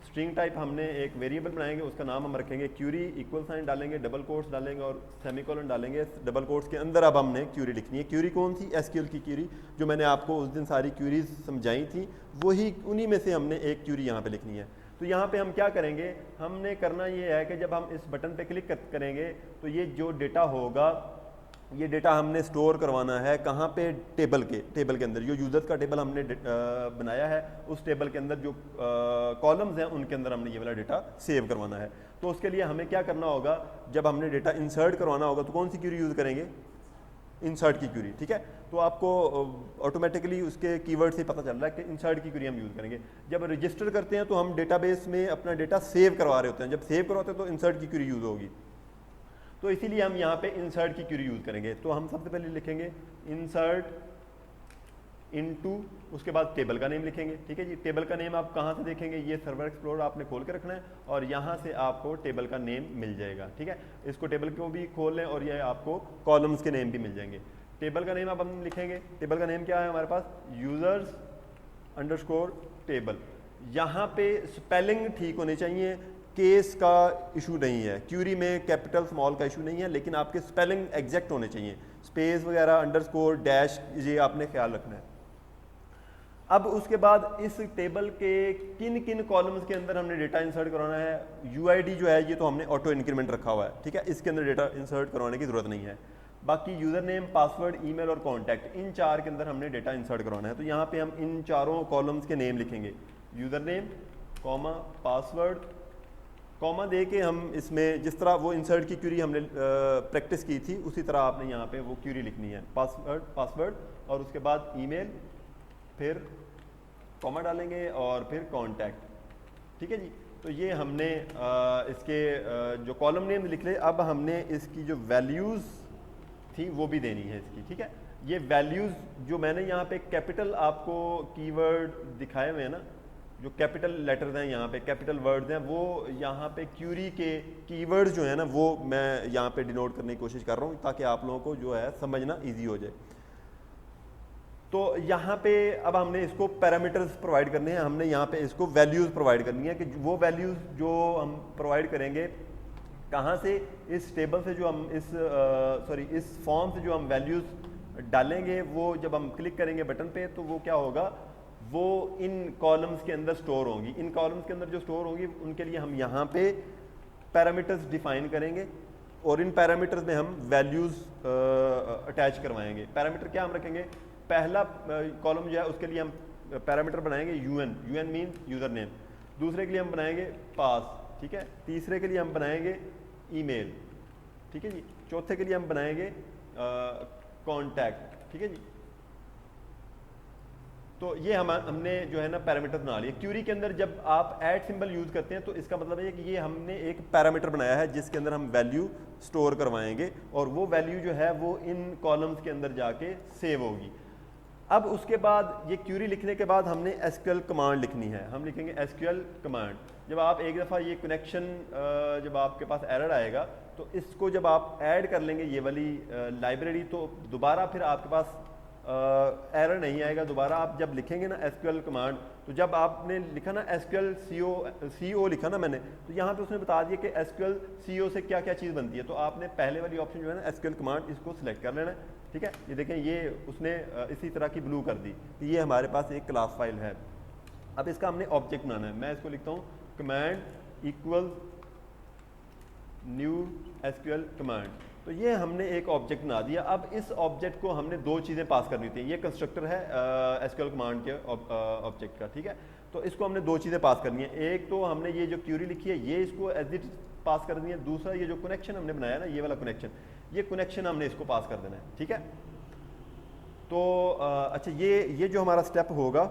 स्ट्रिंग टाइप हमने एक वेरिएबल बनाएंगे, उसका नाम हम रखेंगे क्यूरी, इक्वल साइन डालेंगे, डबल कोट्स डालेंगे और सेमीकोलन डालेंगे। डबल कोट्स के अंदर अब हमने क्यूरी लिखनी है। क्यूरी कौन सी? एसक्यूएल की क्यूरी, जो मैंने आपको उस दिन सारी क्यूरीज समझाई थी, वही उन्हीं में से हमने एक क्यूरी यहाँ पे लिखनी है। तो यहाँ पे हम क्या करेंगे, हमने करना ये है कि जब हम इस बटन पे क्लिक करेंगे तो ये जो डेटा होगा, ये डेटा हमने स्टोर करवाना है कहाँ पे? टेबल के अंदर। जो यूज़र्स का टेबल हमने बनाया है उस टेबल के अंदर जो कॉलम्स हैं उनके अंदर हमने ये वाला डेटा सेव करवाना है। तो उसके लिए हमें क्या करना होगा, जब हमने डेटा इंसर्ट करवाना होगा तो कौन सी क्यूरी यूज़ करेंगे? इंसर्ट की क्यूरी। ठीक है, तो आपको ऑटोमेटिकली उसके कीवर्ड से पता चल रहा है कि इंसर्ट की क्यूरी हम यूज़ करेंगे। जब रजिस्टर करते हैं तो हम डेटाबेस में अपना डेटा सेव करवा रहे होते हैं। जब सेव करवाते हैं तो इंसर्ट की क्यूरी यूज़ होगी, तो इसीलिए हम यहाँ पे इंसर्ट की क्यूरी यूज़ करेंगे। तो हम सबसे पहले लिखेंगे इंसर्ट इनटू, उसके बाद टेबल का नेम लिखेंगे। ठीक है जी, टेबल का नेम आप कहाँ से देखेंगे? ये सर्वर एक्सप्लोरर आपने खोल के रखना है और यहाँ से आपको टेबल का नेम मिल जाएगा। ठीक है, इसको टेबल को भी खोल लें और ये आपको कॉलम्स के नेम भी मिल जाएंगे। टेबल का नेम अब हम लिखेंगे। टेबल का नेम क्या है हमारे पास? Users underscore table. यहाँ पे स्पेलिंग ठीक होने चाहिए, केस का इशू नहीं है, क्यूरी में कैपिटल स्मॉल का इशू नहीं है, लेकिन आपके स्पेलिंग एग्जैक्ट होने चाहिए। स्पेस वगैरह, अंडरस्कोर, डैश, ये आपने ख्याल रखना है। अब उसके बाद इस टेबल के किन किन कॉलम्स के अंदर हमने डेटा इंसर्ट करवाना है। यूआईडी जो है ये तो हमने ऑटो इंक्रीमेंट रखा हुआ है। ठीक है, इसके अंदर डेटा इंसर्ट करवाने की जरूरत नहीं है। बाकी यूज़र नेम, पासवर्ड, ईमेल और कॉन्टैक्ट, इन चार के अंदर हमने डेटा इंसर्ट करवाना है। तो यहाँ पे हम इन चारों कॉलम्स के नेम लिखेंगे। User name, comma, password, comma दे के हम इसमें जिस तरह वो इंसर्ट की क्यूरी हमने प्रैक्टिस की थी उसी तरह आपने यहाँ पे वो क्यूरी लिखनी है। पासवर्ड और उसके बाद ईमेल, फिर कॉमा डालेंगे और फिर कॉन्टैक्ट। ठीक है जी, तो ये हमने इसके जो कॉलम नेम लिख ले। अब हमने इसकी जो वैल्यूज़ थी वो भी देनी है इसकी। ठीक है, ये वैल्यूज़ जो मैंने यहाँ पे कैपिटल आपको कीवर्ड दिखाए हुए हैं ना, जो कैपिटल लेटर्स हैं यहाँ पे, कैपिटल वर्ड्स हैं, वो यहाँ पे क्यूरी के कीवर्ड्स जो है ना वो मैं यहाँ पे डिनोट करने की कोशिश कर रहा हूँ ताकि आप लोगों को जो है समझना ईजी हो जाए। तो यहाँ पे अब हमने इसको पैरामीटर्स प्रोवाइड करने हैं। हमने यहाँ पे इसको वैल्यूज़ प्रोवाइड करनी है कि वो वैल्यूज़ जो हम प्रोवाइड करेंगे कहाँ से? इस टेबल से जो हम इस फॉर्म से जो हम वैल्यूज़ डालेंगे, वो जब हम क्लिक करेंगे बटन पे तो वो क्या होगा, वो इन कॉलम्स के अंदर स्टोर होंगी। इन कॉलम्स के अंदर जो स्टोर होंगी उनके लिए हम यहाँ पे पैरामीटर्स डिफाइन करेंगे और इन पैरामीटर्स में हम वैल्यूज़ अटैच करवाएंगे। पैरामीटर क्या हम रखेंगे? पहला कॉलम जो है उसके लिए हम पैरामीटर बनाएंगे यूएन मीन यूज़र नेम। दूसरे के लिए हम बनाएंगे पास। ठीक है, तीसरे के लिए हम बनाएंगे ईमेल। ठीक है जी, चौथे के लिए हम बनाएंगे कॉन्टैक्ट। ठीक है जी, तो ये हमने जो है ना पैरामीटर बना लिए। क्यूरी के अंदर जब आप ऐड सिंबल यूज़ करते हैं तो इसका मतलब है कि ये हमने एक पैरामीटर बनाया है जिसके अंदर हम वैल्यू स्टोर करवाएंगे और वो वैल्यू जो है वो इन कॉलम्स के अंदर जाके सेव होगी। अब उसके बाद ये क्यूरी लिखने के बाद हमने एसक्यूएल कमांड लिखनी है। हम लिखेंगे एसक्यूएल कमांड। जब आप एक दफ़ा ये कनेक्शन जब आपके पास एरर आएगा तो इसको जब आप ऐड कर लेंगे ये वाली लाइब्रेरी, तो दोबारा फिर आपके पास एरर नहीं आएगा। दोबारा आप जब लिखेंगे ना एसक्यूएल कमांड, तो जब आपने लिखा ना एसक्यूएल सीओ लिखा ना मैंने, तो यहाँ पे उसने बता दिया कि एसक्यूएल सीओ से क्या क्या चीज़ बनती है। तो आपने पहले वाली ऑप्शन जो है ना एसक्यूएल कमांड, इसको सिलेक्ट कर लेना है। ठीक है, ये देखें ये उसने इसी तरह की ब्लू कर दी। तो ये हमारे पास एक क्लास फाइल है। अब इसका हमने ऑब्जेक्ट बनाना है। मैं इसको लिखता हूँ command equal new SQL command. तो ये हमने एक ऑब्जेक्ट बना दिया। अब इस ऑब्जेक्ट को हमने दो चीज़ें पास करनी थी। ये कंस्ट्रक्टर है एसक्यूएल कमांड के ऑब्जेक्ट का। ठीक है, तो इसको हमने दो चीज़ें पास करनी है। एक तो हमने ये जो क्यूरी लिखी है ये इसको एज इट पास कर दी है। दूसरा ये जो कनेक्शन हमने बनाया ना, ये वाला कनेक्शन, ये कनेक्शन हमने इसको पास कर देना है। ठीक है, तो अच्छा ये जो हमारा स्टेप होगा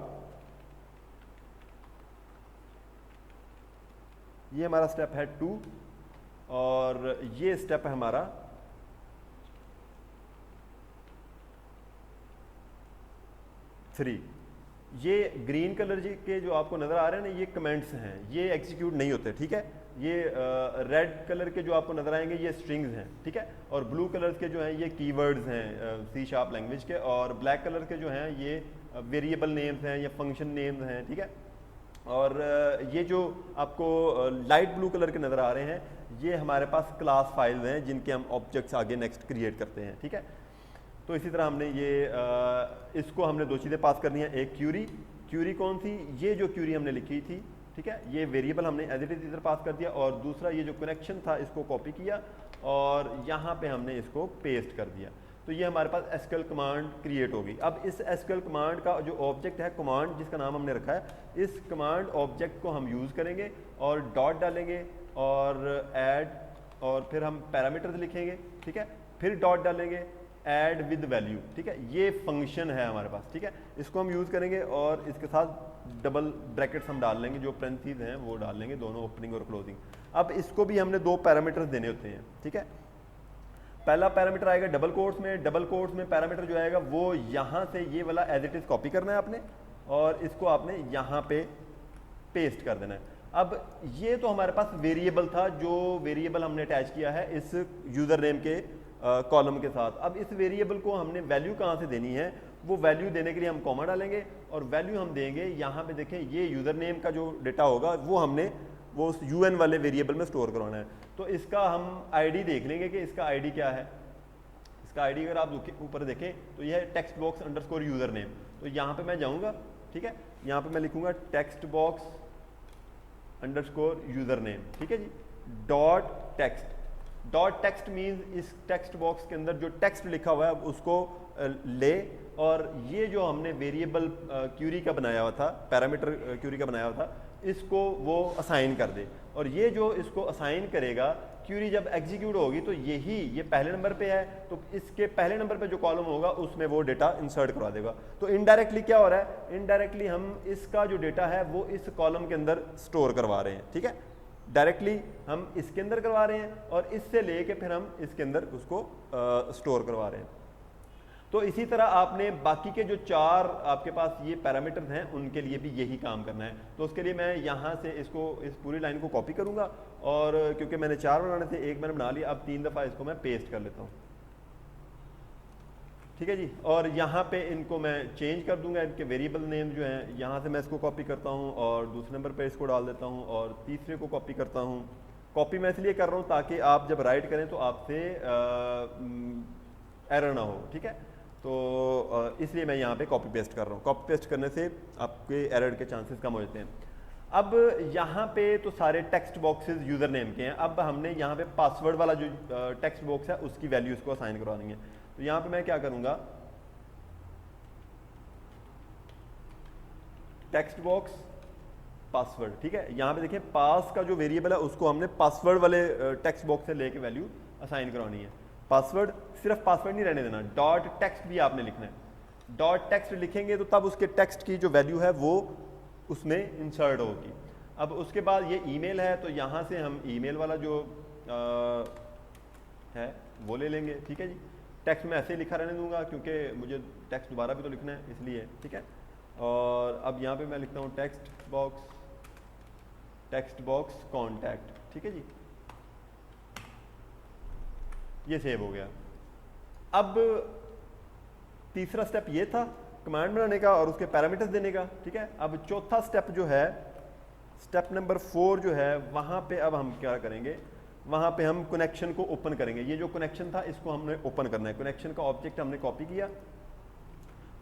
ये हमारा स्टेप है 2 और ये स्टेप है हमारा 3। ये ग्रीन कलर के जो आपको नज़र आ रहे हैं ना, ये कमेंट्स हैं, ये एग्जीक्यूट नहीं होते, ठीक है। ये रेड कलर के जो आपको नज़र आएंगे ये स्ट्रिंग्स हैं, ठीक है। और ब्लू कलर के जो हैं ये कीवर्ड्स हैं C# लैंग्वेज के, और ब्लैक कलर के जो हैं ये वेरिएबल नेम्स हैं या फंक्शन नेम्स हैं, ठीक है। और ये जो आपको लाइट ब्लू कलर के नज़र आ रहे हैं ये हमारे पास क्लास फाइल्स हैं जिनके हम ऑब्जेक्ट्स आगे नेक्स्ट क्रिएट करते हैं, ठीक है। तो इसी तरह हमने ये इसको हमने दो चीज़ें पास करनी है, एक क्यूरी कौन सी, ये जो क्यूरी हमने लिखी थी, ठीक है, ये वेरिएबल हमने एज इट इज इधर पास कर दिया, और दूसरा ये जो कनेक्शन था इसको कॉपी किया और यहाँ पे हमने इसको पेस्ट कर दिया। तो ये हमारे पास एसक्यूएल कमांड क्रिएट होगी। अब इस एसक्यूएल कमांड का जो ऑब्जेक्ट है, कमांड जिसका नाम हमने रखा है, इस कमांड ऑब्जेक्ट को हम यूज़ करेंगे और डॉट डालेंगे और ऐड, और फिर हम पैरामीटर्स लिखेंगे, ठीक है, फिर डॉट डालेंगे, ऐड विद वैल्यू, ठीक है। ये फंक्शन है हमारे पास, ठीक है, इसको हम यूज़ करेंगे और इसके साथ डबल ब्रैकेट्स हम डाल लेंगे, जो पेरेंथीज हैं वो डाल लेंगे, दोनों ओपनिंग और क्लोजिंग। अब इसको भी हमने दो पैरामीटर्स देने होते हैं, ठीक है। पहला पैरामीटर आएगा डबल कोट्स में पैरामीटर जो आएगा वो यहाँ से ये वाला एज इट इज कॉपी करना है आपने, और इसको आपने यहाँ पे पेस्ट कर देना है। अब ये तो हमारे पास वेरिएबल था, जो वेरिएबल हमने अटैच किया है इस यूज़र नेम के कॉलम के साथ। अब इस वेरिएबल को हमने वैल्यू कहाँ से देनी है, वो वैल्यू देने के लिए हम कॉमा डालेंगे और वैल्यू हम देंगे यहाँ पे, देखें ये यूज़र नेम का जो डेटा होगा वो हमने वो उस UN वाले वेरिएबल में स्टोर करवाना है। तो इसका हम आईडी देख लेंगे कि इसका आईडी क्या है। इसका आईडी अगर आप ऊपर देखें तो यह है text box underscore user name. तो यहाँ पे मैं जाऊँगा, ठीक है, यहाँ पे मैं लिखूँगा text box underscore user name, ठीक है जी, डॉट टेक्स्ट मीन्स इस टेक्स्ट बॉक्स के अंदर जो टेक्स्ट लिखा हुआ है उसको ले, और ये जो हमने वेरिएबल क्यूरी का बनाया हुआ था, पैरामीटर क्यूरी का बनाया हुआ था, इसको वो असाइन कर दे। और ये जो इसको असाइन करेगा, क्यूरी जब एग्जीक्यूट होगी तो ये पहले नंबर पे है, तो इसके पहले नंबर पे जो कॉलम होगा उसमें वो डेटा इंसर्ट करवा देगा। तो इनडायरेक्टली क्या हो रहा है, इनडायरेक्टली हम इसका जो डेटा है वो इस कॉलम के अंदर स्टोर करवा रहे हैं, ठीक है। डायरेक्टली हम इसके अंदर करवा रहे हैं और इससे लेके फिर हम इसके अंदर उसको स्टोर करवा रहे हैं। तो इसी तरह आपने बाकी के जो चार आपके पास ये पैरामीटर्स हैं उनके लिए भी यही काम करना है। तो उसके लिए मैं यहाँ से इसको, इस पूरी लाइन को कॉपी करूँगा, और क्योंकि मैंने चार बनाने थे, एक मैंने बना लिया, अब 3 दफ़ा इसको मैं पेस्ट कर लेता हूँ, ठीक है जी। और यहाँ पे इनको मैं चेंज कर दूंगा, इनके वेरिएबल नेम जो हैं, यहाँ से मैं इसको कॉपी करता हूँ और दूसरे नंबर पे इसको डाल देता हूँ और तीसरे को कॉपी करता हूँ। कॉपी मैं इसलिए कर रहा हूँ ताकि आप जब राइट करें तो आपसे एरर ना हो, ठीक है। तो इसलिए मैं यहाँ पे कॉपी पेस्ट कर रहा हूँ। कॉपी पेस्ट करने से आपके एरर के चांसेस कम हो जाते हैं। अब यहाँ पे तो सारे टेक्स्ट बॉक्सेस यूज़र नेम के हैं। अब हमने यहाँ पे पासवर्ड वाला जो टेक्स्ट बॉक्स है उसकी वैल्यू इसको असाइन करवानी है। तो यहाँ पे मैं क्या करूँगा, टेक्स्ट बॉक्स पासवर्ड, ठीक है। यहाँ पे देखिए पास का जो वेरिएबल है उसको हमने पासवर्ड वाले टेक्स्ट बॉक्स से लेके वैल्यू असाइन करवानी है। पासवर्ड, सिर्फ पासवर्ड नहीं रहने देना, डॉट टेक्स्ट भी आपने लिखना है। डॉट टेक्स्ट लिखेंगे तो तब उसके टेक्स्ट की जो वैल्यू है वो उसमें इंसर्ट होगी। अब उसके बाद ये ईमेल है, तो यहाँ से हम ईमेल वाला जो है वो ले लेंगे, ठीक है जी। टेक्स्ट में ऐसे ही लिखा रहने दूंगा क्योंकि मुझे टेक्स्ट दोबारा भी तो लिखना है इसलिए, ठीक है। और अब यहाँ पे मैं लिखता हूँ टेक्स्ट बॉक्स कॉन्टैक्ट, ठीक है जी, ये सेव हो गया। अब तीसरा स्टेप ये था कमांड बनाने का और उसके पैरामीटर्स देने का, ठीक है। अब चौथा स्टेप जो है, स्टेप नंबर 4 जो है, वहाँ पे अब हम क्या करेंगे, वहाँ पे हम कनेक्शन को ओपन करेंगे। ये जो कनेक्शन था इसको हमने ओपन करना है। कनेक्शन का ऑब्जेक्ट हमने कॉपी किया,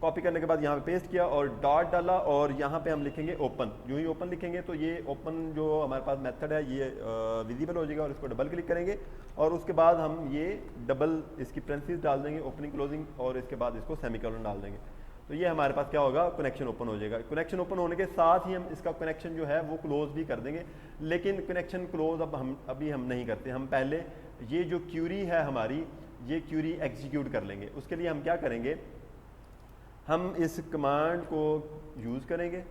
कॉपी करने के बाद यहाँ पे पेस्ट किया और डॉट डाला और यहाँ पे हम लिखेंगे ओपन। जो ही ओपन लिखेंगे तो ये ओपन जो हमारे पास मेथड है ये विजिबल हो जाएगा और इसको डबल क्लिक करेंगे और उसके बाद हम ये डबल इसकी पेरेंथीज डाल देंगे, ओपनिंग क्लोजिंग, और इसके बाद इसको सेमीकोलन डाल देंगे। तो ये हमारे पास क्या होगा, कनेक्शन ओपन हो जाएगा। कनेक्शन ओपन होने के साथ ही हम इसका कनेक्शन जो है वो क्लोज भी कर देंगे, लेकिन कनेक्शन क्लोज अभी हम नहीं करते। हम पहले ये जो क्यूरी है हमारी, ये क्यूरी एग्जीक्यूट कर लेंगे। उसके लिए हम क्या करेंगे, हम इस कमांड को यूज़ करेंगे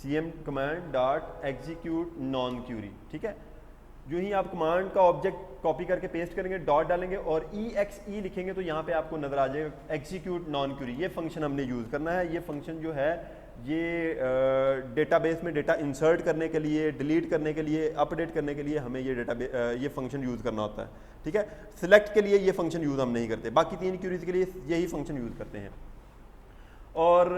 cm command dot execute non query, ठीक है। जो ही आप कमांड का ऑब्जेक्ट कॉपी करके पेस्ट करेंगे, डॉट डालेंगे और exe लिखेंगे तो यहाँ पे आपको नजर आ जाएगा एग्जीक्यूट नॉन क्यूरी। ये फंक्शन हमने यूज़ करना है। ये फंक्शन जो है ये डेटाबेस में डेटा इंसर्ट करने के लिए, डिलीट करने के लिए, अपडेट करने के लिए हमें ये फंक्शन यूज़ करना होता है, ठीक है। सिलेक्ट के लिए ये फंक्शन यूज़ हम नहीं करते, बाकी 3 क्यूरीज के लिए यही फंक्शन यूज़ करते हैं। और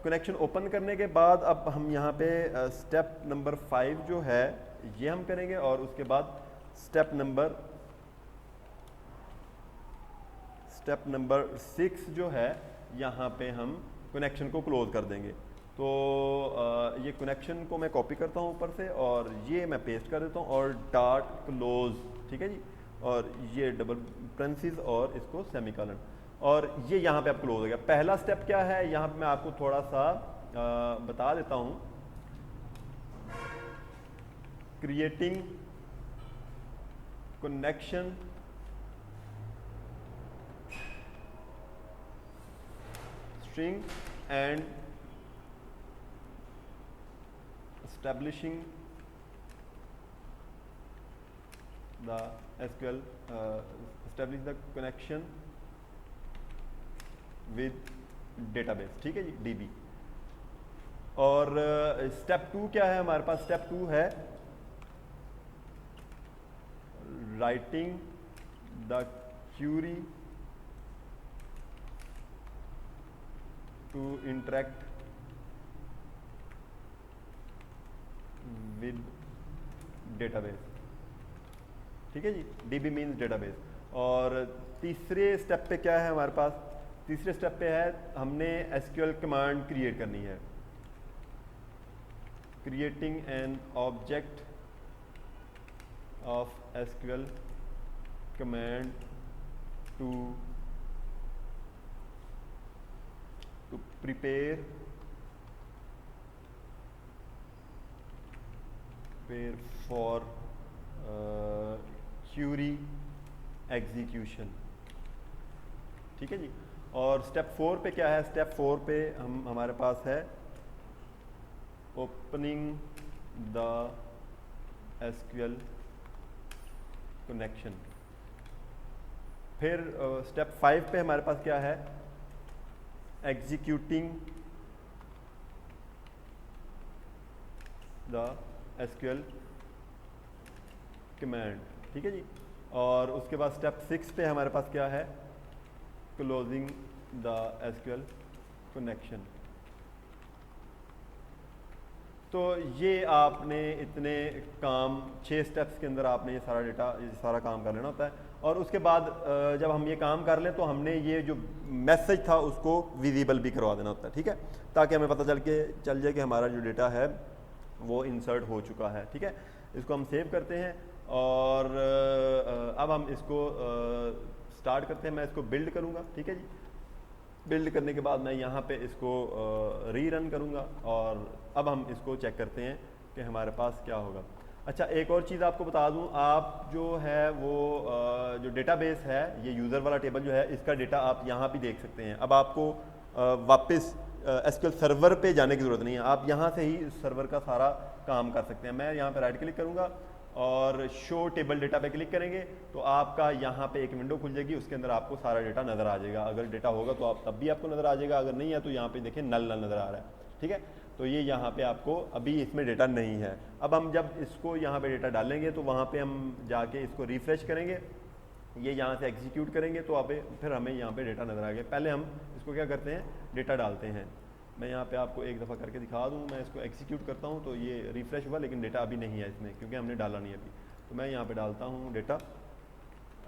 कनेक्शन ओपन करने के बाद अब हम यहाँ पे स्टेप नंबर 5 जो है ये हम करेंगे और उसके बाद स्टेप नंबर 6 जो है यहाँ पे हम कनेक्शन को क्लोज कर देंगे। तो ये कनेक्शन को मैं कॉपी करता हूँ ऊपर से और ये मैं पेस्ट कर देता हूँ और डॉट क्लोज, ठीक है जी। और ये डबल पेरेंथीज और इसको सेमीकोलन, और ये यहाँ पे अब क्लोज हो गया। पहला स्टेप क्या है यहाँ पे मैं आपको थोड़ा सा बता देता हूँ। Creating connection string and establishing the SQL establish the connection with database, ठीक है जी, DB। और स्टेप 2 क्या है हमारे पास? स्टेप 2 है writing the query to interact with database, ठीक है जी। DB means database। और तीसरे स्टेप पे क्या है हमारे पास? तीसरे स्टेप पे है हमने SQL कमांड क्रिएट करनी है। Creating an object of SQL command to prepare for query execution, ठीक है जी। और स्टेप 4 पे क्या है? स्टेप 4 पे हमारे पास है ओपनिंग द SQL कनेक्शन। फिर स्टेप 5 पे हमारे पास क्या है? एग्जीक्यूटिंग द SQL कमांड, ठीक है जी। और उसके बाद स्टेप 6 पे हमारे पास क्या है? Closing the SQL connection. तो ये आपने इतने काम 6 स्टेप्स के अंदर आपने ये सारा काम कर लेना होता है। और उसके बाद जब हम ये काम कर लें तो हमने ये जो मैसेज था उसको विजिबल भी करवा देना होता है, ठीक है, ताकि हमें पता चल जाए कि हमारा जो डेटा है वो इंसर्ट हो चुका है, ठीक है। इसको हम सेव करते हैं और अब हम इसको स्टार्ट करते हैं। मैं इसको बिल्ड करूँगा, ठीक है जी। बिल्ड करने के बाद मैं यहाँ पे इसको रीरन करूँगा और अब हम इसको चेक करते हैं कि हमारे पास क्या होगा। अच्छा, एक और चीज़ आपको बता दूं, आप जो है वो जो डेटाबेस है, ये यूज़र वाला टेबल जो है, इसका डेटा आप यहाँ भी देख सकते हैं। अब आपको वापस SQL सर्वर पे जाने की ज़रूरत नहीं है, आप यहाँ से ही सर्वर का सारा काम कर सकते हैं। मैं यहाँ पे राइट क्लिक करूँगा और शो टेबल डेटा पे क्लिक करेंगे तो आपका यहाँ पे एक विंडो खुल जाएगी, उसके अंदर आपको सारा डेटा नज़र आ जाएगा। अगर डेटा होगा तो आप तब भी आपको नज़र आ जाएगा, अगर नहीं है तो यहाँ पे देखिए नल नज़र आ रहा है, ठीक है। तो ये यहाँ पे आपको अभी इसमें डेटा नहीं है। अब हम जब इसको यहाँ पे डेटा डालेंगे तो वहाँ पे हम जाके इसको रिफ्रेश करेंगे, ये यहाँ से एग्जीक्यूट करेंगे तो फिर हमें यहाँ पे डेटा नज़र आ गया। पहले हम इसको क्या करते हैं, डेटा डालते हैं। मैं यहाँ पे आपको एक दफ़ा करके दिखा दूँ। मैं इसको एग्जीक्यूट करता हूँ तो ये रिफ्रेश हुआ, लेकिन डेटा अभी नहीं है इसमें, क्योंकि हमने डाला नहीं अभी। तो मैं यहाँ पे डालता हूँ डेटा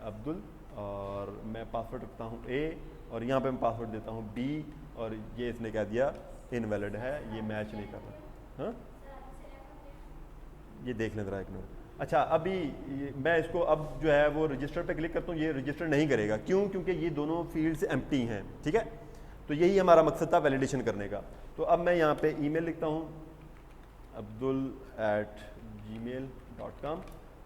अब्दुल और मैं पासवर्ड रखता हूँ A और यहाँ पे मैं पासवर्ड देता हूँ B और ये इसने कह दिया इनवैलिड है, ये मैच नहीं कर रहा। हाँ, ये देख लें ज़रा एक मिनट। अच्छा, अभी मैं इसको अब जो है वो रजिस्टर पे क्लिक करता हूँ, ये रजिस्टर नहीं करेगा। क्यों? क्योंकि ये दोनों फील्ड्स एम्प्टी हैं, ठीक है। तो यही हमारा मकसद था वैलिडेशन करने का। तो अब मैं यहाँ पे ईमेल लिखता हूँ abdul@gmail.com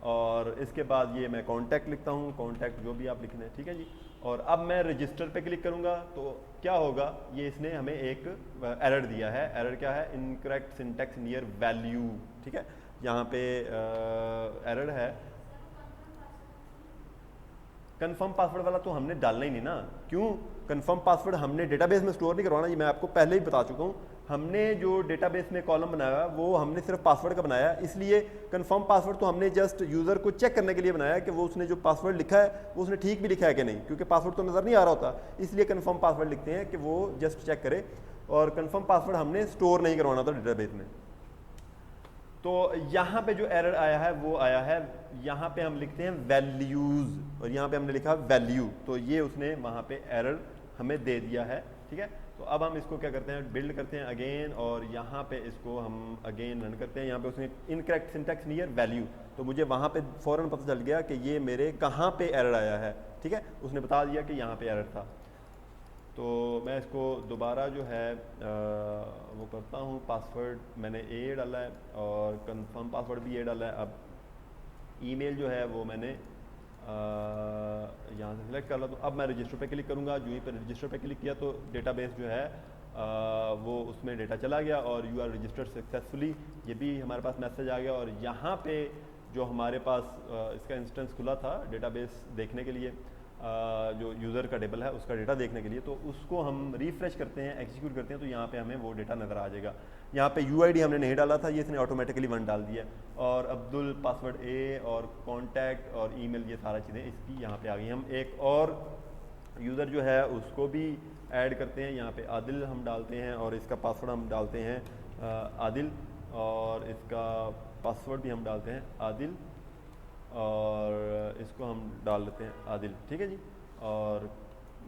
और इसके बाद ये मैं कॉन्टैक्ट लिखता हूँ, कॉन्टैक्ट जो भी आप लिखना है, ठीक है जी। और अब मैं रजिस्टर पे क्लिक करूंगा तो क्या होगा, ये इसने हमें एक एरर दिया है। एरर क्या है, इनकरेक्ट सिंटैक्स नियर वैल्यू। ठीक है, यहाँ पे एरर है। कंफर्म पासवर्ड वाला तो हमने डालना ही नहीं ना, क्यों, कंफर्म पासवर्ड हमने डेटाबेस में स्टोर नहीं करवाना, ये मैं आपको पहले ही बता चुका हूँ। हमने जो डेटाबेस में कॉलम बनाया वो हमने सिर्फ पासवर्ड का बनाया, इसलिए कंफर्म पासवर्ड तो हमने जस्ट यूज़र को चेक करने के लिए बनाया कि वो उसने जो पासवर्ड लिखा है वो उसने ठीक भी लिखा है कि नहीं, क्योंकि पासवर्ड तो नज़र नहीं आ रहा होता, इसलिए कंफर्म पासवर्ड लिखते हैं कि वो जस्ट चेक करे। और कंफर्म पासवर्ड हमने स्टोर नहीं करवाना था डेटाबेस में। तो यहाँ पे जो एरर आया है वो आया है, यहाँ पे हम लिखते हैं वैल्यूज़ और यहाँ पे हमने लिखा वैल्यू, तो ये उसने वहाँ पे एरर हमें दे दिया है। ठीक है, तो अब हम इसको क्या करते हैं, बिल्ड करते हैं अगेन, और यहाँ पे इसको हम अगेन रन करते हैं। यहाँ पे उसने इनकरेक्ट सिंटैक्स नियर वैल्यू, तो मुझे वहाँ पे फ़ौरन पता चल गया कि ये मेरे कहाँ पे एरर आया है। ठीक है, उसने बता दिया कि यहाँ पे एरर था। तो मैं इसको दोबारा जो है वो करता हूँ, पासवर्ड मैंने ए डाला है और कंफर्म पासवर्ड भी ए डाला है। अब ईमेल जो है वो मैंने यहाँ से सिलेक्ट कर ला, तो अब मैं रजिस्टर पे क्लिक करूँगा। जो ही पर रजिस्टर पे क्लिक किया तो डेटाबेस जो है वो उसमें डेटा चला गया और यू आर रजिस्टर्ड सक्सेसफुली, ये भी हमारे पास मैसेज आ गया। और यहाँ पे जो हमारे पास इसका इंस्टेंस खुला था डेटाबेस देखने के लिए, जो यूज़र का टेबल है उसका डेटा देखने के लिए, तो उसको हम रिफ्रेश करते हैं, एग्जीक्यूट करते हैं, तो यहाँ पे हमें वो डेटा नज़र आ जाएगा। यहाँ पे यूआईडी हमने नहीं डाला था, ये इसने ऑटोमेटिकली 1 डाल दिया, और अब्दुल पासवर्ड ए और कॉन्टैक्ट और ईमेल, ये सारा चीज़ें इसकी यहाँ पे आ गई। हम एक और यूज़र जो है उसको भी ऐड करते हैं, यहाँ पे आदिल हम डालते हैं और इसका पासवर्ड हम डालते हैं आदिल, और इसका पासवर्ड भी हम डालते हैं आदिल, और इसको हम डाल लेते हैं आदिल। ठीक है जी, और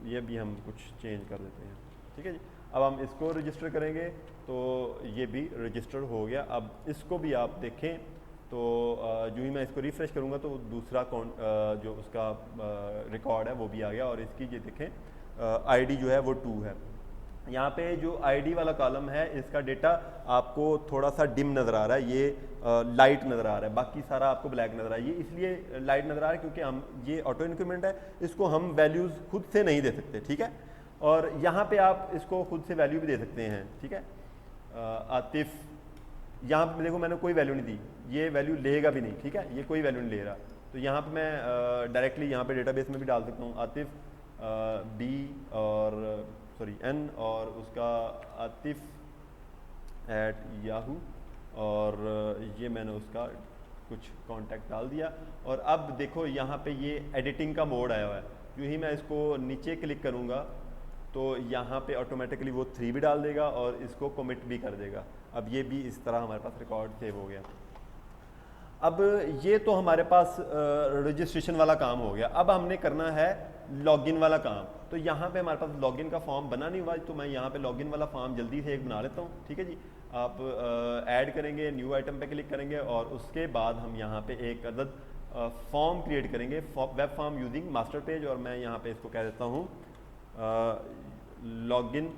ये भी हम कुछ चेंज कर देते हैं। ठीक है जी, अब हम इसको रजिस्टर करेंगे तो ये भी रजिस्टर हो गया। अब इसको भी आप देखें तो जो ही मैं इसको रिफ़्रेश करूँगा तो दूसरा जो उसका रिकॉर्ड है वो भी आ गया, और इसकी ये देखें आईडी जो है वो 2 है। यहाँ पे जो आईडी वाला कॉलम है इसका डेटा आपको थोड़ा सा डिम नज़र आ रहा है, ये लाइट नज़र आ रहा है, बाकी सारा आपको ब्लैक नज़र आ रहा है। ये इसलिए लाइट नज़र आ रहा है क्योंकि हम ये ऑटो इंक्रीमेंट है, इसको हम वैल्यूज़ खुद से नहीं दे सकते। ठीक है, और यहाँ पे आप इसको खुद से वैल्यू भी दे सकते हैं। ठीक है, आतिफ, यहाँ पे देखो मैंने कोई वैल्यू नहीं दी, ये वैल्यू लेगा भी नहीं। ठीक है, ये कोई वैल्यू नहीं ले रहा, तो यहाँ पे मैं डायरेक्टली यहाँ पे डेटाबेस में भी डाल सकता हूँ आतिफ बी और सॉरी एन और उसका आतिफ @yahoo, और ये मैंने उसका कुछ कांटेक्ट डाल दिया। और अब देखो यहाँ पे ये एडिटिंग का मोड आया हुआ है, यूँ ही मैं इसको नीचे क्लिक करूँगा तो यहाँ पे ऑटोमेटिकली वो 3 भी डाल देगा और इसको कमिट भी कर देगा। अब ये भी इस तरह हमारे पास रिकॉर्ड सेव हो गया। अब ये तो हमारे पास रजिस्ट्रेशन वाला काम हो गया। अब हमने करना है लॉगिन वाला काम। तो यहाँ पे हमारे पास लॉगिन का फॉर्म बना नहीं हुआ, तो मैं यहाँ पे लॉगिन वाला फॉर्म जल्दी से एक बना लेता हूँ। ठीक है जी, आप ऐड करेंगे, न्यू आइटम पे क्लिक करेंगे और उसके बाद हम यहाँ पे एक अदद फॉर्म क्रिएट करेंगे, web form using master page, और मैं यहाँ पे इसको कह देता हूँ लॉगिन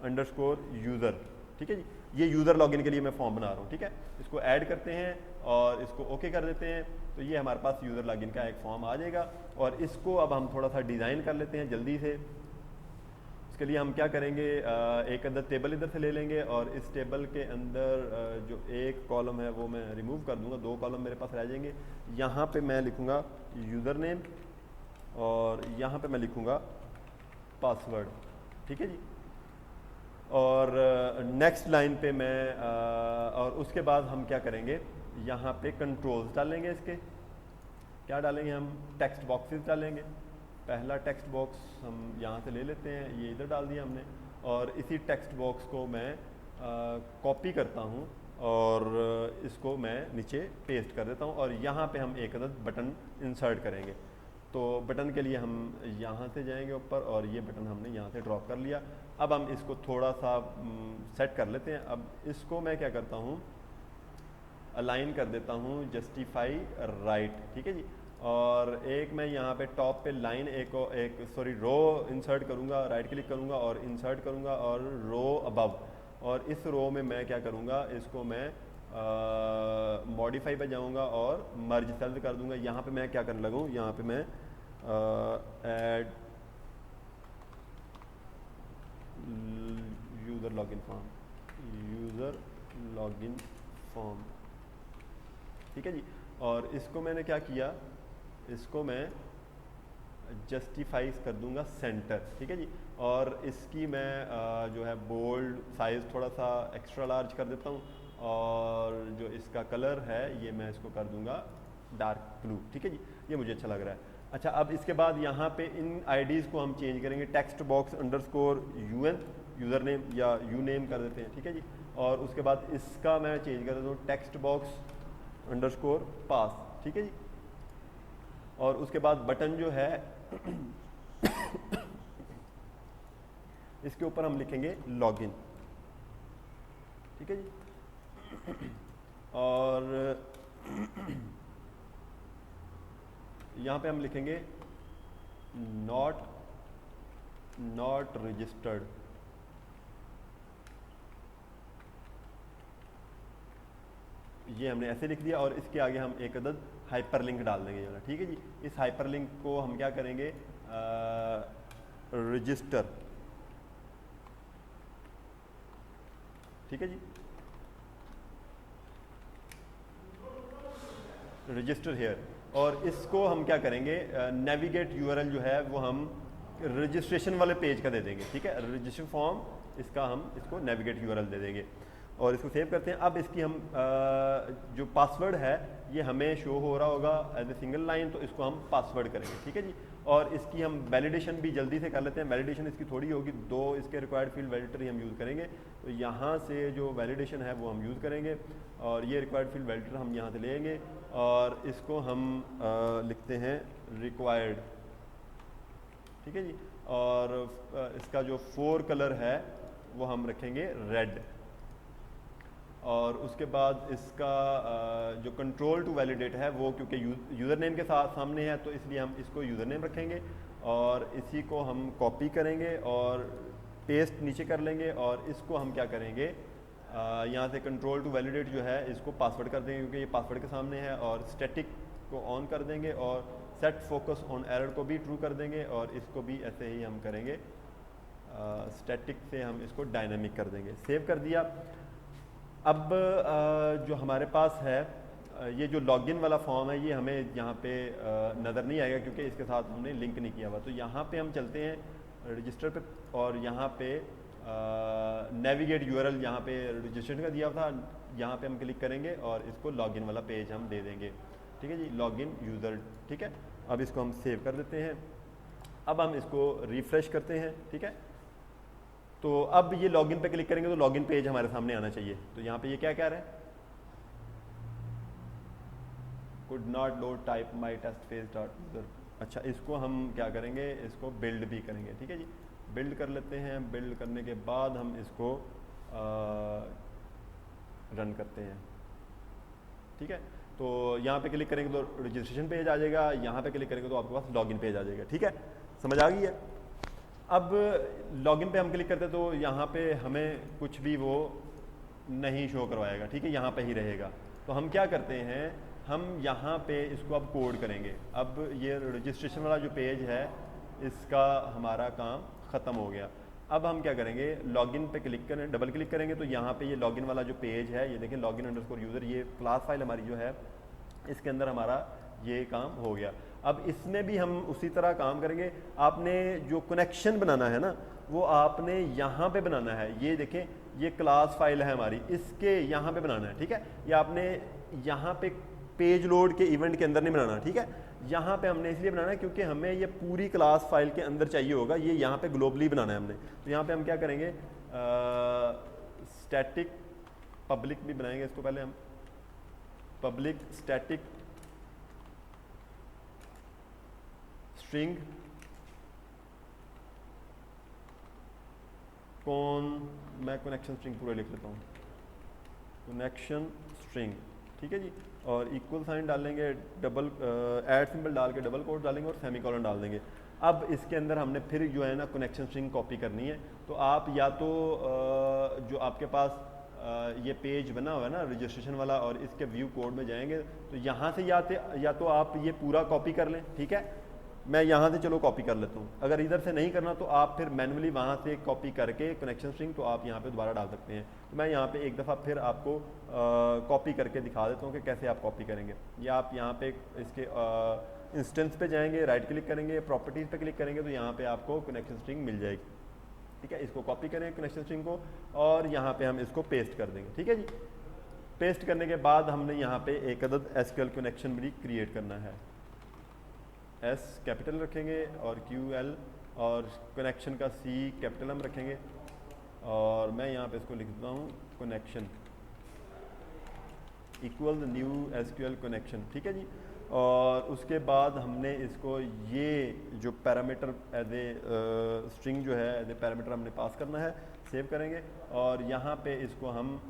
अंडरस्कोर यूज़र। ठीक है जी, ये यूज़र लॉगिन के लिए मैं फॉर्म बना रहा हूँ। ठीक है, इसको ऐड करते हैं और इसको ओके कर देते हैं, तो ये हमारे पास यूज़र लॉगिन का एक फॉर्म आ जाएगा। और इसको अब हम थोड़ा सा डिज़ाइन कर लेते हैं जल्दी से। इसके लिए हम क्या करेंगे, एक अंदर टेबल इधर से ले लेंगे और इस टेबल के अंदर जो एक कॉलम है वो मैं रिमूव कर दूंगा, 2 कॉलम मेरे पास रह जाएंगे। यहाँ पे मैं लिखूँगा यूज़र नेम और यहाँ पे मैं लिखूँगा पासवर्ड। ठीक है जी, और नेक्स्ट लाइन पे मैं और उसके बाद हम क्या करेंगे, यहाँ पे कंट्रोल्स डालेंगे। इसके क्या डालेंगे, हम टेक्स्ट बॉक्सेस डालेंगे। पहला टेक्स्ट बॉक्स हम यहाँ से ले लेते हैं, ये इधर डाल दिया हमने, और इसी टेक्स्ट बॉक्स को मैं कॉपी करता हूँ और इसको मैं नीचे पेस्ट कर देता हूँ, और यहाँ पे हम एक अदद बटन इंसर्ट करेंगे। तो बटन के लिए हम यहाँ से जाएंगे ऊपर और ये बटन हमने यहाँ से ड्रॉप कर लिया। अब हम इसको थोड़ा सा सेट कर लेते हैं। अब इसको मैं क्या करता हूँ, अलाइन कर देता हूँ जस्टिफाई राइट। ठीक है जी, और एक मैं यहाँ पे टॉप पे लाइन एक रो इंसर्ट करूँगा, राइट क्लिक करूँगा और इंसर्ट करूँगा और रो अबव, और इस रो में मैं क्या करूँगा, इसको मैं मॉडिफाई पे जाऊँगा और मर्ज सेल्स कर दूँगा। यहाँ पे मैं क्या करने लगूँ, यहाँ पे मैं ऐड यूज़र लॉगिन फॉर्म, ठीक है जी। और इसको मैंने क्या किया, इसको मैं जस्टिफाइज कर दूंगा सेंटर, ठीक है जी। और इसकी मैं जो है बोल्ड साइज़ थोड़ा सा एक्स्ट्रा लार्ज कर देता हूँ, और जो इसका कलर है ये मैं इसको कर दूंगा डार्क ब्लू, ठीक है जी। ये मुझे अच्छा लग रहा है। अच्छा, अब इसके बाद यहाँ पे इन आईडीज़ को हम चेंज करेंगे, text box underscore UN, user name या यू नेम कर देते हैं, ठीक है जी। और उसके बाद इसका मैं चेंज कर देता हूँ टेक्स्ट बॉक्स अंडरस्कोर पास, ठीक है जी। और उसके बाद बटन जो है इसके ऊपर हम लिखेंगे लॉगिन, ठीक है जी। और यहाँ पे हम लिखेंगे नॉट रजिस्टर्ड, ये हमने ऐसे लिख दिया। और इसके आगे हम एक अदद हाइपरलिंक डाल देंगे, ठीक है जी। इस हाइपरलिंक को हम क्या करेंगे, रजिस्टर, ठीक है जी, रजिस्टर हेयर। और इसको हम क्या करेंगे, नेविगेट यूआरएल जो है वो हम रजिस्ट्रेशन वाले पेज का दे देंगे, ठीक है। रजिस्ट्रेशन फॉर्म इसका हम इसको नेविगेट यूआरएल दे देंगे। और इसको सेव करते हैं। अब इसकी हम जो पासवर्ड है ये हमें शो हो रहा होगा एज ए सिंगल लाइन, तो इसको हम पासवर्ड करेंगे, ठीक है जी। और इसकी हम वैलिडेशन भी जल्दी से कर लेते हैं। वैलिडेशन इसकी थोड़ी होगी, 2 इसके रिक्वायर्ड फील्ड वैलिडेटर ही हम यूज़ करेंगे। तो यहाँ से जो वैलिडेशन है वो हम यूज़ करेंगे, और ये रिक्वायर्ड फील्ड वैलिडेटर हम यहाँ से लेंगे, और इसको हम लिखते हैं रिक्वायर्ड, ठीक है जी। और इसका जो 4 कलर है वो हम रखेंगे रेड। और उसके बाद इसका जो कंट्रोल टू वैलिडेट है वो क्योंकि यूज़र नेम के साथ सामने है, तो इसलिए हम इसको यूज़र नेम रखेंगे, और इसी को हम कॉपी करेंगे और पेस्ट नीचे कर लेंगे। और इसको हम क्या करेंगे, यहाँ से कंट्रोल टू वैलिडेट जो है इसको पासवर्ड कर देंगे क्योंकि ये पासवर्ड के सामने है, और स्टैटिक को ऑन कर देंगे, और सेट फोकस ऑन एरर को भी ट्रू कर देंगे, और इसको भी ऐसे ही हम करेंगे, स्टैटिक से हम इसको डायनामिक कर देंगे। सेव कर दिया। अब जो हमारे पास है ये जो लॉगिन वाला फॉर्म है ये हमें यहाँ पे नज़र नहीं आएगा क्योंकि इसके साथ हमने लिंक नहीं किया हुआ। तो यहाँ पे हम चलते हैं रजिस्टर पे, और यहाँ पे नेविगेट यूआरएल यहाँ पे रजिस्ट्रेशन का दिया था, यहाँ पे हम क्लिक करेंगे और इसको लॉगिन वाला पेज हम दे देंगे, ठीक है जी, लॉगिन यूज़र, ठीक है। अब इसको हम सेव कर देते हैं। अब हम इसको रिफ्रेश करते हैं, ठीक है। तो अब ये लॉगिन पे क्लिक करेंगे तो लॉगिन पेज हमारे सामने आना चाहिए। तो यहाँ पे ये क्या कह रहा है, could not load type my test phase dot user. अच्छा, इसको हम क्या करेंगे, इसको बिल्ड भी करेंगे, ठीक है जी। बिल्ड कर लेते हैं। बिल्ड करने के बाद हम इसको रन करते हैं, ठीक है। तो यहाँ पे क्लिक करेंगे तो रजिस्ट्रेशन पेज आ जाएगा, यहाँ पे क्लिक करेंगे तो आपके पास लॉगिन पेज आ जाएगा, ठीक है। समझ आ गई है। अब लॉगिन पे हम क्लिक करते हैं तो यहाँ पे हमें कुछ भी वो नहीं शो करवाएगा, ठीक है, यहाँ पे ही रहेगा। तो हम क्या करते हैं, हम यहाँ पे इसको अब कोड करेंगे। अब ये रजिस्ट्रेशन वाला जो पेज है इसका हमारा काम ख़त्म हो गया। अब हम क्या करेंगे, लॉगिन पे क्लिक करें, डबल क्लिक करेंगे तो यहाँ पे ये लॉगिन वाला जो पेज है, ये देखें लॉगिन अंडरस्कोर यूज़र, ये क्लास फाइल हमारी जो है इसके अंदर हमारा ये काम हो गया। अब इसमें भी हम उसी तरह काम करेंगे। आपने जो कनेक्शन बनाना है ना वो आपने यहाँ पे बनाना है। ये देखें ये क्लास फाइल है हमारी, इसके यहाँ पे बनाना है, ठीक है। ये आपने यहाँ पे पेज लोड के इवेंट के अंदर नहीं बनाना, ठीक है। यहाँ पे हमने इसलिए बनाना है क्योंकि हमें ये पूरी क्लास फाइल के अंदर चाहिए होगा, ये यहाँ पे ग्लोबली बनाना है हमने। तो यहाँ पे हम क्या करेंगे, स्टैटिक पब्लिक भी बनाएंगे इसको, पहले हम पब्लिक स्टैटिक स्ट्रिंग मैं कनेक्शन स्ट्रिंग पूरा लिख लेता हूँ, कनेक्शन स्ट्रिंग, ठीक है जी। और इक्वल साइन डालेंगे, डबल ऐड सिंबल डाल के डबल कोट डालेंगे और सेमीकोलन डाल देंगे। अब इसके अंदर हमने फिर जो है ना कनेक्शन स्ट्रिंग कॉपी करनी है। तो आप या तो जो आपके पास ये पेज बना हुआ है ना रजिस्ट्रेशन वाला, और इसके व्यू कोड में जाएंगे तो यहाँ से या तो आप ये पूरा कॉपी कर लें, ठीक है, मैं यहाँ से चलो कॉपी कर लेता हूँ। अगर इधर से नहीं करना तो आप फिर मैनुअली वहाँ से कॉपी करके कनेक्शन स्ट्रिंग तो आप यहाँ पे दोबारा डाल सकते हैं। तो मैं यहाँ पे एक दफ़ा फिर आपको कॉपी करके दिखा देता हूँ कि कैसे आप कॉपी करेंगे। या आप यहाँ पे इसके इंस्टेंस पे जाएंगे, राइट क्लिक करेंगे, प्रॉपर्टीज़ पे क्लिक करेंगे तो यहाँ पे आपको कनेक्शन स्ट्रिंग मिल जाएगी। ठीक है, इसको कॉपी करें कनेक्शन स्ट्रिंग को और यहाँ पे हम इसको पेस्ट कर देंगे। ठीक है जी, पेस्ट करने के बाद हमने यहाँ पे एक अदद एसक्यूएल कनेक्शन भी क्रिएट करना है। एस कैपिटल रखेंगे और क्यू एल और कनेक्शन का सी कैपिटल हम रखेंगे और मैं यहाँ पे इसको लिख देता हूँ connection equal new SQL connection. ठीक है जी, और उसके बाद हमने इसको ये जो पैरामीटर एज ए स्ट्रिंग जो है एज ए पैरामीटर हमने पास करना है, सेव करेंगे और यहाँ पे इसको हम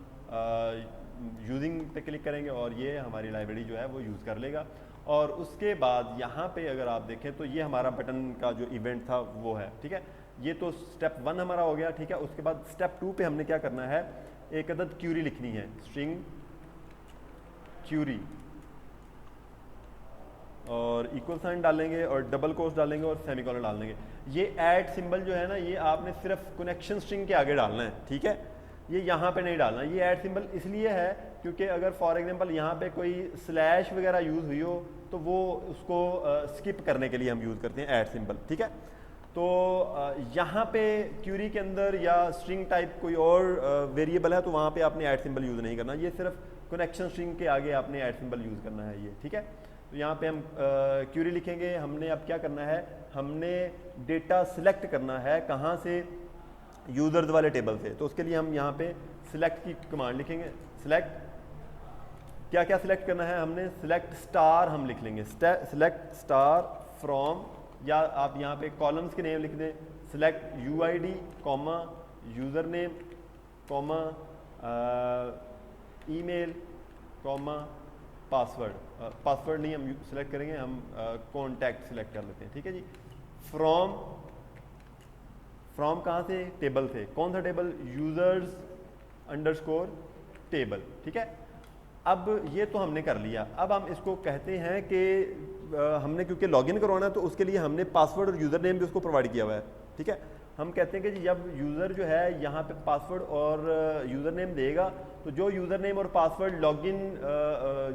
यूजिंग पे क्लिक करेंगे और ये हमारी लाइब्रेरी जो है वो यूज़ कर लेगा। और उसके बाद यहाँ पे अगर आप देखें तो ये हमारा बटन का जो इवेंट था वो है। ठीक है, ये तो स्टेप 1 हमारा हो गया। ठीक है, उसके बाद स्टेप 2 पे हमने क्या करना है, एक अदद क्यूरी लिखनी है, स्ट्रिंग क्यूरी और इक्वल साइन डालेंगे और डबल कोट्स डालेंगे और सेमीकोलन डाल देंगे। ये ऐड सिंबल जो है ना, ये आपने सिर्फ कनेक्शन स्ट्रिंग के आगे डालना है। ठीक है, ये यहाँ पे नहीं डालना। ये ऐड सिंबल इसलिए है क्योंकि अगर फॉर एग्जांपल यहाँ पे कोई स्लैश वगैरह यूज़ हुई हो तो वो उसको स्किप करने के लिए हम यूज़ करते हैं ऐड सिंबल। ठीक है, तो यहाँ पे क्यूरी के अंदर या स्ट्रिंग टाइप कोई और वेरिएबल है तो वहाँ पे आपने ऐड सिंबल यूज़ नहीं करना, ये सिर्फ कनेक्शन स्ट्रिंग के आगे आपने ऐड सिंबल यूज़ करना है ये। ठीक है, तो यहाँ पे हम क्यूरी लिखेंगे। हमने अब क्या करना है, हमने डेटा सिलेक्ट करना है, कहाँ से, यूज़र्स वाले टेबल से। तो उसके लिए हम यहाँ पे सिलेक्ट की कमांड लिखेंगे। सिलेक्ट क्या क्या सिलेक्ट करना है, हमने सिलेक्ट स्टार हम लिख लेंगे, सिलेक्ट स्टार फ्रॉम, या आप यहाँ पे कॉलम्स के नेम लिख दें, select UID comma user name comma email comma password. Password नहीं हम सिलेक्ट करेंगे, हम कॉन्टैक्ट सिलेक्ट कर लेते हैं। ठीक है जी, फ्रॉम कहाँ से, टेबल से। कौन सा टेबल, यूजर्स अंडरस्कोर टेबल। ठीक है, अब ये तो हमने कर लिया। अब हम इसको कहते हैं कि हमने क्योंकि लॉगिन करवाना है तो उसके लिए हमने पासवर्ड और यूज़र नेम भी उसको प्रोवाइड किया हुआ है। ठीक है, हम कहते हैं कि जब यूज़र जो है यहाँ पे पासवर्ड और यूज़र नेम देगा तो जो यूज़र नेम और पासवर्ड लॉगिन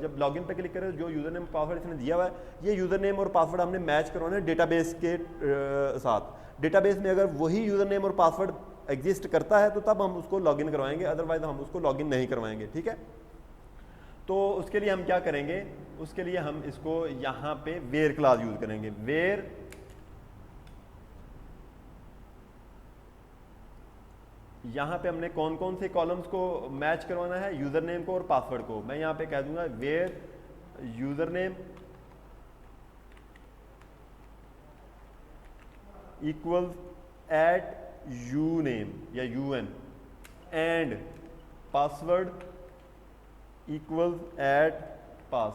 जब लॉगिन पे क्लिक करें, जो यूज़र नेम पासवर्ड इसने दिया हुआ है, ये यूज़र नेम और पासवर्ड हमने मैच करवाना है डेटाबेस के साथ। डेटाबेस में अगर वही यूज़र नेम और पासवर्ड एग्जिस्ट करता है तो तब हम उसको लॉगिन करवाएंगे, अदरवाइज हम उसको लॉगिन नहीं करवाएंगे। ठीक है, तो उसके लिए हम क्या करेंगे, उसके लिए हम इसको यहाँ पे वेयर क्लास यूज़ करेंगे। वेयर यहाँ पे हमने कौन कौन से कॉलम्स को मैच करवाना है, यूज़र नेम को और पासवर्ड को। मैं यहाँ पे कह दूंगा where user name equals at U name या UN and password equals at pass.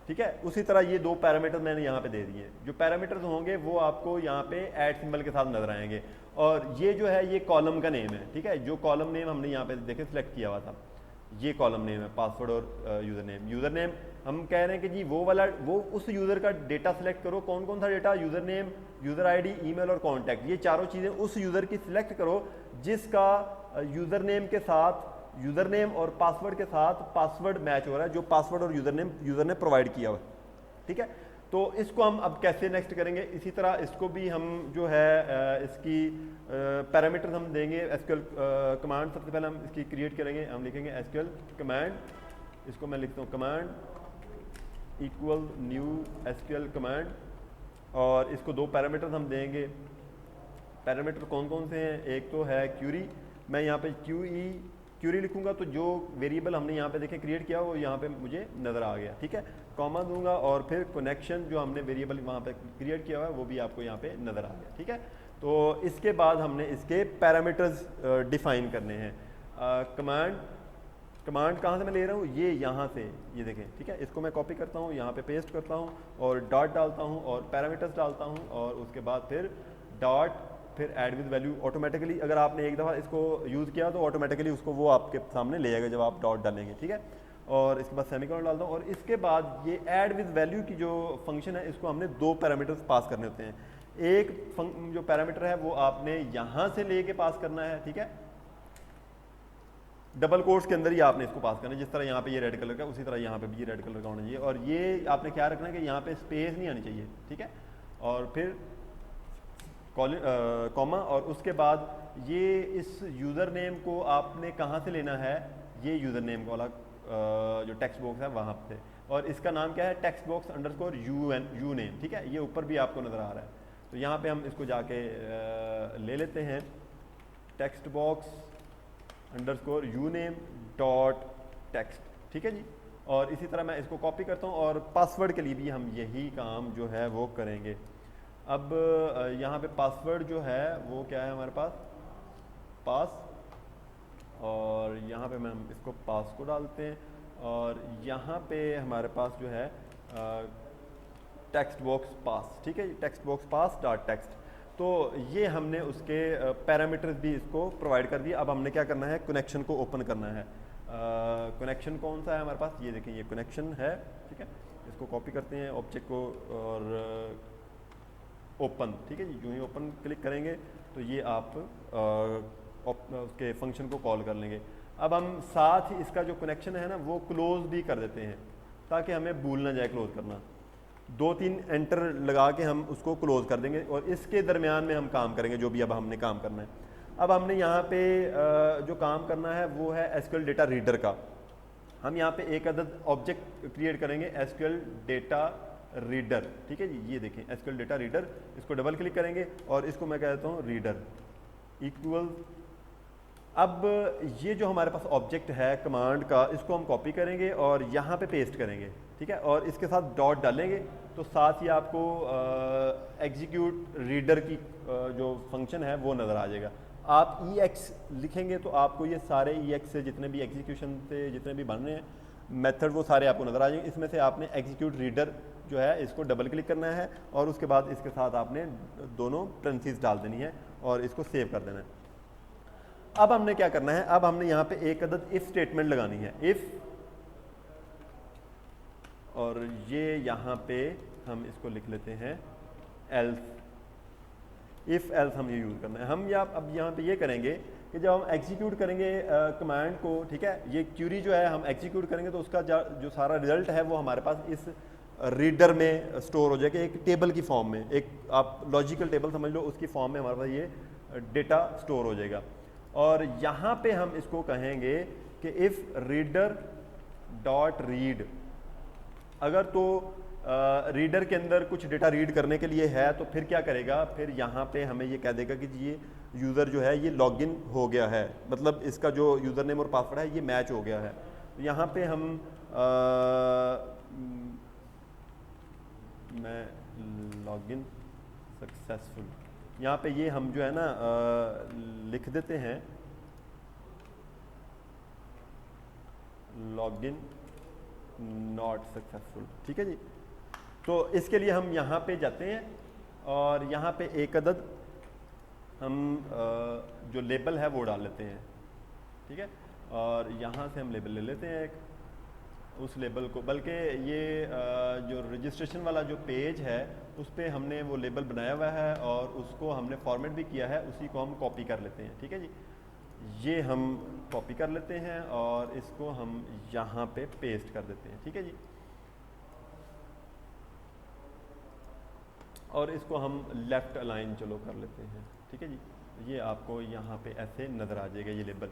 ठीक है, उसी तरह ये दो पैरामीटर मैंने यहाँ पे दे दिए। जो पैरामीटर्स होंगे वो आपको यहाँ पे ऐड सिंबल के साथ नजर आएंगे। और ये जो है ये कॉलम का नेम है। ठीक है, जो कॉलम नेम हमने यहाँ पे देखे सिलेक्ट किया हुआ था, ये कॉलम नेम है, पासवर्ड और यूज़र नेम। यूज़र नेम हम कह रहे हैं कि जी वो वाला, वो उस यूज़र का डेटा सिलेक्ट करो। कौन कौन सा data, user name, user ID, email और कॉन्टैक्ट, ये चारों चीज़ें उस यूज़र की सिलेक्ट करो जिसका यूज़र नेम के साथ, यूज़र नेम और पासवर्ड के साथ पासवर्ड मैच हो रहा है, जो पासवर्ड और यूज़र नेम यूज़र ने प्रोवाइड किया हुआ है। ठीक है, तो इसको हम अब कैसे नेक्स्ट करेंगे, इसी तरह इसको भी हम जो है इसकी पैरामीटर्स हम देंगे। एसक्यूएल कमांड सबसे पहले हम इसकी क्रिएट करेंगे। हम लिखेंगे एसक्यूएल कमांड, इसको मैं लिखता हूँ command equal new SQL command, और इसको दो पैरामीटर्स हम देंगे। पैरामीटर कौन कौन से हैं, एक तो है क्यूरी। मैं यहाँ पे क्यूरी लिखूंगा तो जो वेरिएबल हमने यहाँ पे देखे क्रिएट किया वो यहाँ पे मुझे नज़र आ गया। ठीक है, कॉमा दूंगा और फिर कनेक्शन जो हमने वेरिएबल वहाँ पे क्रिएट किया हुआ है वो भी आपको यहाँ पे नज़र आ गया। ठीक है, तो इसके बाद हमने इसके पैरामीटर्स डिफाइन करने हैं। कमांड कहाँ से मैं ले रहा हूँ, ये यहाँ से, ये देखें। ठीक है, इसको मैं कॉपी करता हूँ, यहाँ पे पेस्ट करता हूँ और डॉट डालता हूँ और पैरामीटर्स डालता हूँ और उसके बाद फिर डॉट, फिर ऐड विद वैल्यू। ऑटोमेटिकली अगर आपने एक दफ़ा इसको यूज़ किया तो ऑटोमेटिकली उसको वो आपके सामने ले आएगा जब आप डॉट डालेंगे। ठीक है, और इसके बाद सेमीकोलन डालता हूँ, और इसके बाद ये ऐड विद वैल्यू की जो फंक्शन है इसको हमने दो पैरामीटर्स पास करने होते हैं। एक जो पैरामीटर है वो आपने यहाँ से लेके पास करना है, ठीक है, डबल कोट्स के अंदर ही आपने इसको पास करना है, जिस तरह यहाँ पे ये रेड कलर का उसी तरह यहाँ पे भी ये रेड कलर का होना चाहिए, और ये आपने क्या रखना है कि यहाँ पे स्पेस नहीं आनी चाहिए, ठीक है, और फिर कॉमा, और उसके बाद ये इस यूज़र नेम को आपने कहाँ से लेना है, ये यूज़र नेम वाला जो टेक्स्ट बॉक्स है वहाँ पे, और इसका नाम क्या है, text box underscore you name, ठीक है, ये ऊपर भी आपको नज़र आ रहा है। तो यहाँ पे हम इसको जाके ले लेते हैं, text box underscore you name dot text, ठीक है जी, और इसी तरह मैं इसको कॉपी करता हूँ, और पासवर्ड के लिए भी हम यही काम जो है वो करेंगे। अब यहाँ पे पासवर्ड जो है वो क्या है हमारे पास, पास, और यहाँ पे हम इसको पास को डालते हैं, और यहाँ पे हमारे पास जो है टेक्स्ट बॉक्स पास, ठीक है, टेक्स्ट बॉक्स पास डॉट टेक्स्ट। तो ये हमने उसके पैरामीटर्स भी इसको प्रोवाइड कर दिए। अब हमने क्या करना है, कनेक्शन को ओपन करना है। कनेक्शन कौन सा है हमारे पास, ये देखें, ये कनेक्शन है, ठीक है, इसको कॉपी करते हैं ऑब्जेक्ट को, और ओपन, ठीक है जी, यूँ ही ओपन क्लिक करेंगे तो ये आप उसके फंक्शन को कॉल कर लेंगे। अब हम साथ ही इसका जो कनेक्शन है ना वो क्लोज भी कर देते हैं, ताकि हमें भूल ना जाए क्लोज करना। 2-3 एंटर लगा के हम उसको क्लोज कर देंगे, और इसके दरमियान में हम काम करेंगे जो भी अब हमने काम करना है। अब हमने यहाँ पे जो काम करना है वो है एसक्यूएल डेटा रीडर का। हम यहाँ पे एक अदद ऑब्जेक्ट क्रिएट करेंगे, एसक्यूएल डेटा रीडर, ठीक है जी, ये देखें एसक्यूएल डेटा रीडर, इसको डबल क्लिक करेंगे और इसको मैं कहता हूँ रीडर इक्वल। अब ये जो हमारे पास ऑब्जेक्ट है कमांड का, इसको हम कॉपी करेंगे और यहाँ पे पेस्ट करेंगे, ठीक है, और इसके साथ डॉट डालेंगे, तो साथ ही आपको एग्जीक्यूट रीडर की जो फंक्शन है वो नज़र आ जाएगा। आप EX लिखेंगे तो आपको ये सारे EX से जितने भी एग्जीक्यूशन से जितने भी बन रहे हैं मेथड वो सारे आपको नज़र आ जाएंगे। इसमें से आपने एग्जीक्यूट रीडर जो है इसको डबल क्लिक करना है, और उसके बाद इसके साथ आपने दोनों पेरेंथीज डाल देनी है और इसको सेव कर देना है। अब हमने क्या करना है, अब हमने यहाँ पे एक अदद इफ स्टेटमेंट लगानी है, इफ, और ये यहाँ पे हम इसको लिख लेते हैं एल्स, इफ एल्स हम ये यूज़ करना है। हम अब यहाँ पे ये करेंगे कि जब हम एग्जीक्यूट करेंगे कमांड को, ठीक है, ये क्यूरी जो है हम एग्जीक्यूट करेंगे तो उसका जो सारा रिजल्ट है वो हमारे पास इस रीडर में स्टोर हो जाएगा, एक टेबल की फॉर्म में, एक आप लॉजिकल टेबल समझ लो, उसकी फॉर्म में हमारे पास ये डेटा स्टोर हो जाएगा। और यहाँ पे हम इसको कहेंगे कि इफ रीडर डॉट रीड, अगर तो रीडर के अंदर कुछ डेटा रीड करने के लिए है तो फिर क्या करेगा, फिर यहाँ पे हमें ये कह देगा कि ये यूज़र जो है ये लॉगिन हो गया है, मतलब इसका जो यूज़र नेम और पासवर्ड है ये मैच हो गया है। तो यहाँ पे हम मैं लॉगिन सक्सेसफुल, यहाँ पे ये हम जो है ना लिख देते हैं लॉगिन नॉट सक्सेसफुल, ठीक है जी। तो इसके लिए हम यहाँ पे जाते हैं और यहाँ पे एक अदद हम जो लेबल है वो डाल लेते हैं, ठीक है, और यहाँ से हम लेबल ले लेते हैं एक, उस लेबल को, बल्कि ये जो रजिस्ट्रेशन वाला जो पेज है उस पर हमने वो लेबल बनाया हुआ है और उसको हमने फॉर्मेट भी किया है, उसी को हम कॉपी कर लेते हैं, ठीक है जी। ये हम कॉपी कर लेते हैं और इसको हम यहाँ पे पेस्ट कर देते हैं, ठीक है जी, और इसको हम लेफ़्ट अलाइन चलो कर लेते हैं, ठीक है जी। ये आपको यहाँ पे ऐसे नज़र आ जाएगा ये लेबल।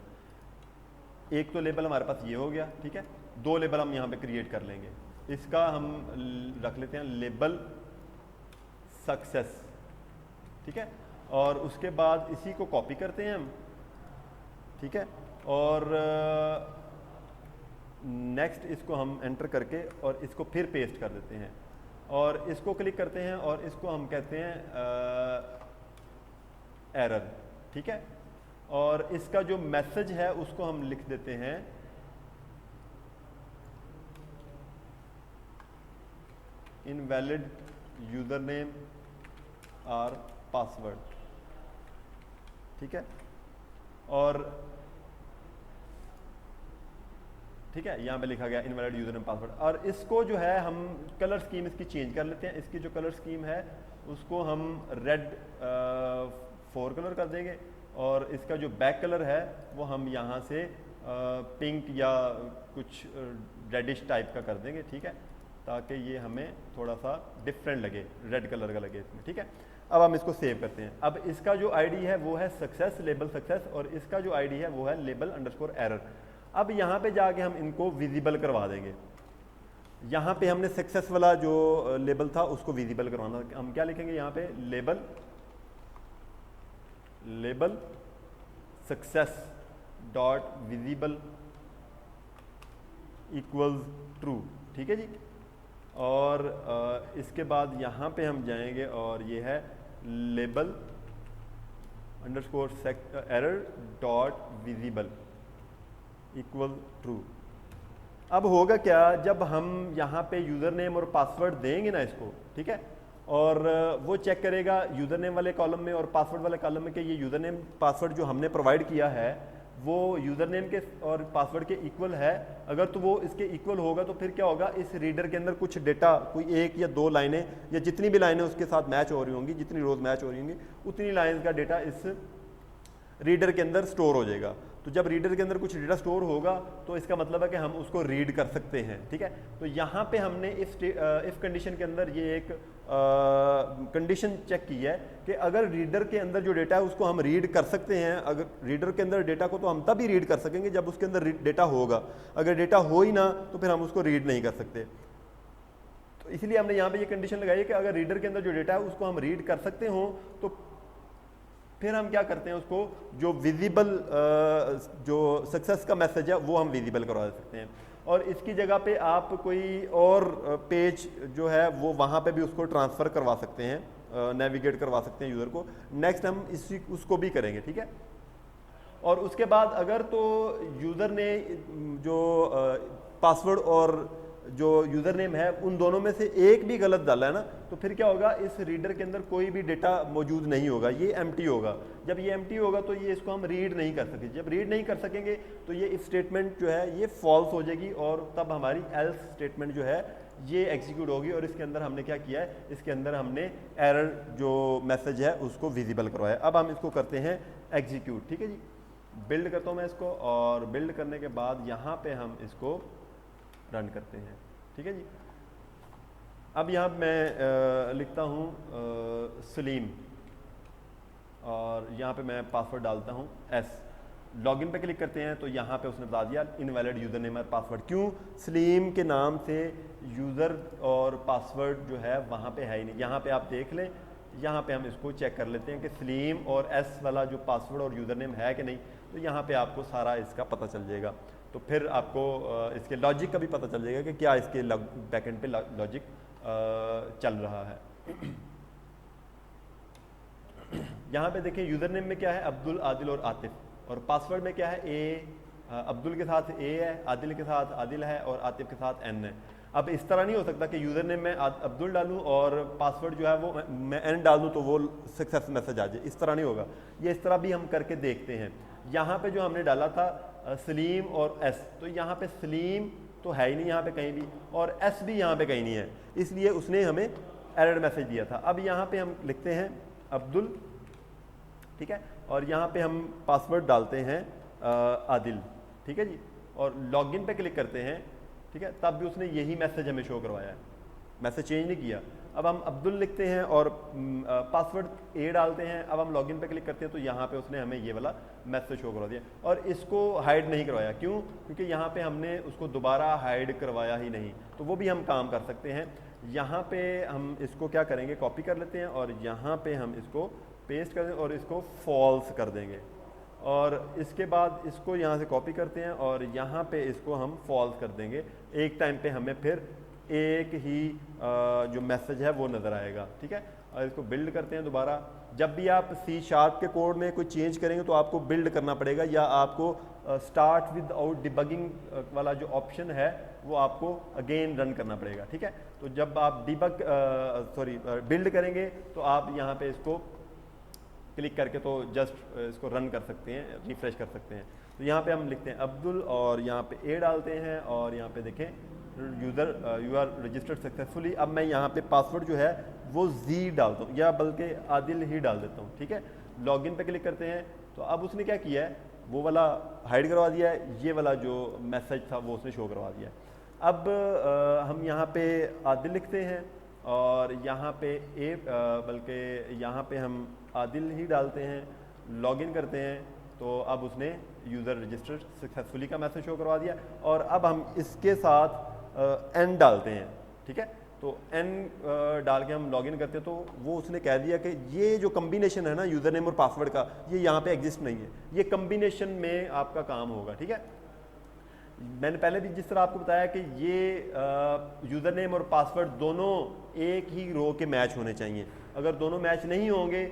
एक तो लेबल हमारे पास ये हो गया, ठीक है, 2 लेबल हम यहाँ पे क्रिएट कर लेंगे। इसका हम रख लेते हैं लेबल सक्सेस, ठीक है, और उसके बाद इसी को कॉपी करते हैं हम, ठीक है, और नेक्स्ट इसको हम एंटर करके और इसको फिर पेस्ट कर देते हैं और इसको क्लिक करते हैं और इसको हम कहते हैं एरर, ठीक है, और इसका जो मैसेज है उसको हम लिख देते हैं इनवैलिड यूजर नेम और पासवर्ड, ठीक है, और ठीक है, यहाँ पे लिखा गया इनवैलिड यूजर नेम पासवर्ड। और इसको जो है हम कलर स्कीम इसकी चेंज कर लेते हैं। इसकी जो कलर स्कीम है उसको हम रेड 4 कलर कर देंगे, और इसका जो बैक कलर है वो हम यहाँ से पिंक या कुछ रेडिश टाइप का कर देंगे, ठीक है, ताकि ये हमें थोड़ा सा डिफरेंट लगे, रेड कलर का लगे इसमें, ठीक है। अब हम इसको सेव करते हैं। अब इसका जो आईडी है वो है सक्सेस, लेबल सक्सेस, और इसका जो आईडी है वो है लेबल अंडरस्कोर एरर। अब यहाँ पे जाके हम इनको विजिबल करवा देंगे। यहाँ पे हमने सक्सेस वाला जो लेबल था उसको विजिबल करवाना। हम क्या लिखेंगे यहाँ पे, label success dot visible equals true, ठीक है जी। और इसके बाद यहाँ पे हम जाएंगे और ये है label underscore error dot visible equal true. अब होगा क्या, जब हम यहाँ पे यूज़र नेम और पासवर्ड देंगे ना इसको, ठीक है, और वो चेक करेगा यूज़र नेम वाले कॉलम में और पासवर्ड वाले कॉलम में कि ये यूज़र नेम पासवर्ड जो हमने प्रोवाइड किया है वो यूज़र नेम के और पासवर्ड के इक्वल है। अगर तो वो इसके इक्वल होगा तो फिर क्या होगा, इस रीडर के अंदर कुछ डेटा, कोई 1 या 2 लाइनें या जितनी भी लाइनें उसके साथ मैच हो रही होंगी, जितनी रोज़ मैच हो रही होंगी, उतनी लाइन का डेटा इस रीडर के अंदर स्टोर हो जाएगा। तो जब रीडर के अंदर कुछ डेटा स्टोर होगा तो इसका मतलब है कि हम उसको रीड कर सकते हैं, ठीक है। तो यहाँ पे हमने इफ कंडीशन के अंदर ये एक कंडीशन चेक की है कि अगर रीडर के अंदर जो डेटा है उसको हम रीड कर सकते हैं। अगर रीडर के अंदर डेटा को तो हम तभी रीड कर सकेंगे जब उसके अंदर डेटा होगा, अगर डेटा हो ही ना तो फिर हम उसको रीड नहीं कर सकते। तो इसलिए हमने यहाँ पे ये कंडीशन लगाई है कि अगर रीडर के अंदर जो डेटा है उसको हम रीड कर सकते हो तो फिर हम क्या करते हैं, उसको जो विजिबल जो सक्सेस का मैसेज है वो हम विजिबल करवा सकते हैं। और इसकी जगह पे आप कोई और पेज जो है वो वहाँ पे भी उसको ट्रांसफ़र करवा सकते हैं, नेविगेट करवा सकते हैं यूज़र को। नेक्स्ट हम उसको भी करेंगे, ठीक है। और उसके बाद अगर तो यूज़र ने जो पासवर्ड और जो यूज़र नेम है उन दोनों में से एक भी गलत डाला है ना, तो फिर क्या होगा, इस रीडर के अंदर कोई भी डेटा मौजूद नहीं होगा, ये एम्प्टी होगा। जब ये एम्प्टी होगा तो ये इसको हम रीड नहीं कर सकेंगे। जब रीड नहीं कर सकेंगे तो ये इफ स्टेटमेंट जो है ये फॉल्स हो जाएगी और तब हमारी एल्स स्टेटमेंट जो है ये एग्जीक्यूट होगी। और इसके अंदर हमने क्या किया है, इसके अंदर हमने एरर जो मैसेज है उसको विजिबल करवाया। अब हम इसको करते हैं एग्जीक्यूट, ठीक है जी। बिल्ड करता हूँ मैं इसको, और बिल्ड करने के बाद यहाँ पे हम इसको रन करते हैं, ठीक है जी। अब यहाँ मैं लिखता हूँ सलीम, और यहाँ पे मैं पासवर्ड डालता हूँ एस। लॉगिन पे क्लिक करते हैं तो यहाँ पे उसने बता दिया इनवैलिड यूज़र नेम और पासवर्ड। क्यों, सलीम के नाम से यूज़र और पासवर्ड जो है वहाँ पे है ही नहीं। यहाँ पे आप देख लें, यहाँ पे हम इसको चेक कर लेते हैं कि सलीम और एस वाला जो पासवर्ड और यूज़र नेम है कि नहीं। तो यहाँ पे आपको सारा इसका पता चल जाएगा। तो फिर आपको इसके लॉजिक का भी पता चल जाएगा कि क्या इसके बैकएंड पे लॉजिक चल रहा है। यहाँ पे देखिए यूज़र नेम में क्या है, अब्दुल, आदिल और आतिफ, और पासवर्ड में क्या है, अब्दुल के साथ ए है, आदिल के साथ आदिल है और आतिफ के साथ एन है। अब इस तरह नहीं हो सकता कि यूज़र नेम में अब्दुल डालूं और पासवर्ड जो है वो मैं एन डाल दूँ तो वो सक्सेस मैसेज आ जाए, इस तरह नहीं होगा। ये इस तरह भी हम करके देखते हैं। यहाँ पे जो हमने डाला था सलीम और एस, तो यहाँ पे सलीम तो है ही नहीं यहाँ पे कहीं भी, और एस भी यहाँ पे कहीं नहीं है, इसलिए उसने हमें एरर मैसेज दिया था। अब यहाँ पे हम लिखते हैं अब्दुल, ठीक है, और यहाँ पे हम पासवर्ड डालते हैं आदिल, ठीक है जी, और लॉगिन पे क्लिक करते हैं, ठीक है। तब भी उसने यही मैसेज हमें शो करवाया है, मैसेज चेंज नहीं किया। अब हम अब्दुल लिखते हैं और पासवर्ड ए डालते हैं। अब हम लॉगिन पे क्लिक करते हैं तो यहाँ पे उसने हमें ये वाला मैसेज शो करवा दिया, और इसको हाइड नहीं करवाया। क्यों, क्योंकि यहाँ पे हमने उसको दोबारा हाइड करवाया ही नहीं, तो वो भी हम काम कर सकते हैं। यहाँ पे हम इसको क्या करेंगे, कॉपी कर लेते हैं और यहाँ पे हम इसको पेस्ट कर देंगे और इसको फॉल्स कर देंगे, और इसके बाद इसको यहाँ से कॉपी करते हैं और यहाँ पे इसको हम फॉल्स कर देंगे। एक टाइम पे हमें फिर एक ही जो मैसेज है वो नज़र आएगा, ठीक है। और इसको बिल्ड करते हैं दोबारा। जब भी आप C# के कोड में कोई चेंज करेंगे तो आपको बिल्ड करना पड़ेगा, या आपको स्टार्ट विद आउट डिबगिंग वाला जो ऑप्शन है वो आपको अगेन रन करना पड़ेगा, ठीक है। तो जब आप बिल्ड करेंगे तो आप यहाँ पे इसको क्लिक करके तो जस्ट इसको रन कर सकते हैं, रिफ्रेश कर सकते हैं। तो यहाँ पे हम लिखते हैं अब्दुल और यहाँ पे ए डालते हैं और यहाँ पे देखें user you are registered successfully. अब मैं यहाँ पे पासवर्ड जो है वो जी डालता हूँ या बल्कि आदिल ही डाल देता हूँ, ठीक है। लॉगिन पे क्लिक करते हैं तो अब उसने क्या किया है, वो वाला हाइड करवा दिया है, ये वाला जो मैसेज था वो उसने शो करवा दिया है। अब हम यहाँ पे आदिल लिखते हैं और यहाँ पे बल्कि यहाँ पे हम आदिल ही डालते हैं, लॉगिन करते हैं तो अब उसने यूज़र रजिस्टर्ड सक्सेसफुली का मैसेज शो करवा दिया। और अब हम इसके साथ एन डालते हैं, ठीक है। तो एन डाल के हम लॉगिन करते हैं तो वो उसने कह दिया कि ये जो कम्बिनेशन है ना यूज़र नेम और पासवर्ड का, ये यहाँ पे एग्जिस्ट नहीं है, ये कम्बिनेशन में आपका काम होगा, ठीक है। मैंने पहले भी जिस तरह आपको बताया कि ये यूज़र नेम और पासवर्ड दोनों एक ही रो के मैच होने चाहिए। अगर दोनों मैच नहीं होंगे,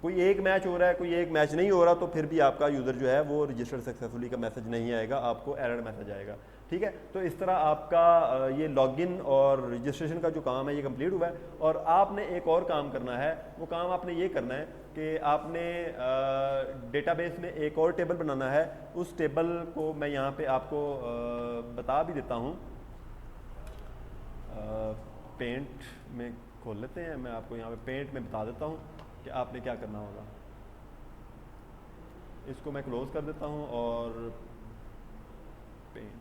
कोई एक मैच हो रहा है कोई एक मैच नहीं हो रहा, तो फिर भी आपका यूज़र जो है वो रजिस्टर्ड सक्सेसफुली का मैसेज नहीं आएगा, आपको एरर मैसेज आएगा, ठीक है। तो इस तरह आपका ये लॉगिन और रजिस्ट्रेशन का जो काम है ये कंप्लीट हुआ है। और आपने एक और काम करना है, वो काम आपने ये करना है कि आपने डेटाबेस में एक और टेबल बनाना है। उस टेबल को मैं यहाँ पे आपको बता भी देता हूँ। पेंट में खोल लेते हैं, मैं आपको यहाँ पे पेंट में बता देता हूँ कि आपने क्या करना होगा। इसको मैं क्लोज कर देता हूँ और पेंट,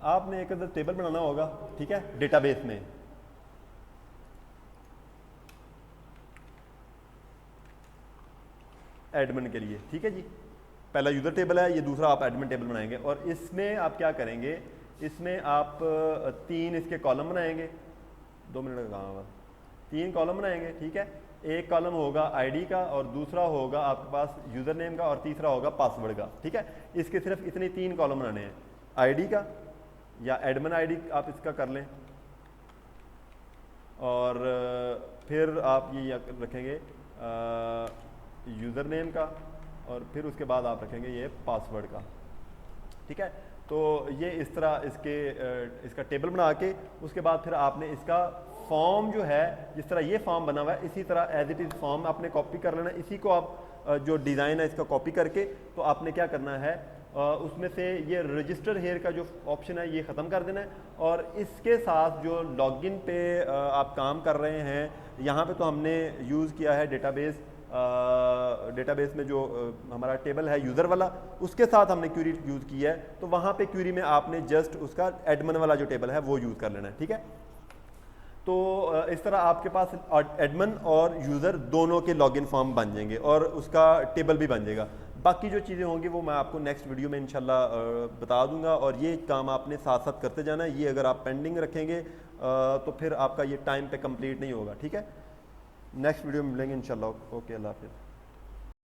आपने एक अदर टेबल बनाना होगा, ठीक है, डेटाबेस में। एडमिन के लिए, ठीक है जी। पहला यूज़र टेबल है, ये दूसरा आप एडमिन टेबल बनाएंगे और इसमें आप क्या करेंगे, इसमें आप 3 इसके कॉलम बनाएंगे। 2 मिनट का काम है, 3 कॉलम बनाएंगे, ठीक है। एक कॉलम होगा आईडी का और दूसरा होगा आपके पास यूज़र नेम का और तीसरा होगा पासवर्ड का, ठीक है। इसके सिर्फ इतने 3 कॉलम बनाने हैं, आईडी का या एडमिन आईडी आप इसका कर लें और फिर आप ये रखेंगे यूज़र नेम का और फिर उसके बाद आप रखेंगे ये पासवर्ड का, ठीक है। तो ये इस तरह इसका टेबल बना के उसके बाद फिर आपने इसका फॉर्म जो है, जिस तरह ये फॉर्म बना हुआ है इसी तरह एज इट इज़ फॉर्म आपने कॉपी कर लेना। इसी को आप जो डिज़ाइन है इसका कॉपी करके तो आपने क्या करना है, उसमें से ये रजिस्टर हेयर का जो ऑप्शन है ये ख़त्म कर देना है और इसके साथ जो लॉगिन पे आप काम कर रहे हैं, यहाँ पे तो हमने यूज़ किया है डेटाबेस में जो हमारा टेबल है यूज़र वाला, उसके साथ हमने क्यूरी यूज़ की है। तो वहाँ पे क्यूरी में आपने जस्ट उसका एडमिन वाला जो टेबल है वो यूज़ कर लेना है, ठीक है। तो इस तरह आपके पास एडमिन और यूज़र दोनों के लॉगिन फॉर्म बन जाएंगे और उसका टेबल भी बन जाएगा। बाकी जो चीज़ें होंगी वो मैं आपको नेक्स्ट वीडियो में इंशाल्लाह बता दूंगा और ये काम आपने साथ साथ करते जाना है। ये अगर आप पेंडिंग रखेंगे तो फिर आपका ये टाइम पे कंप्लीट नहीं होगा, ठीक है। नेक्स्ट वीडियो में मिलेंगे इंशाल्लाह। ओके, अल्लाह हाफिज़।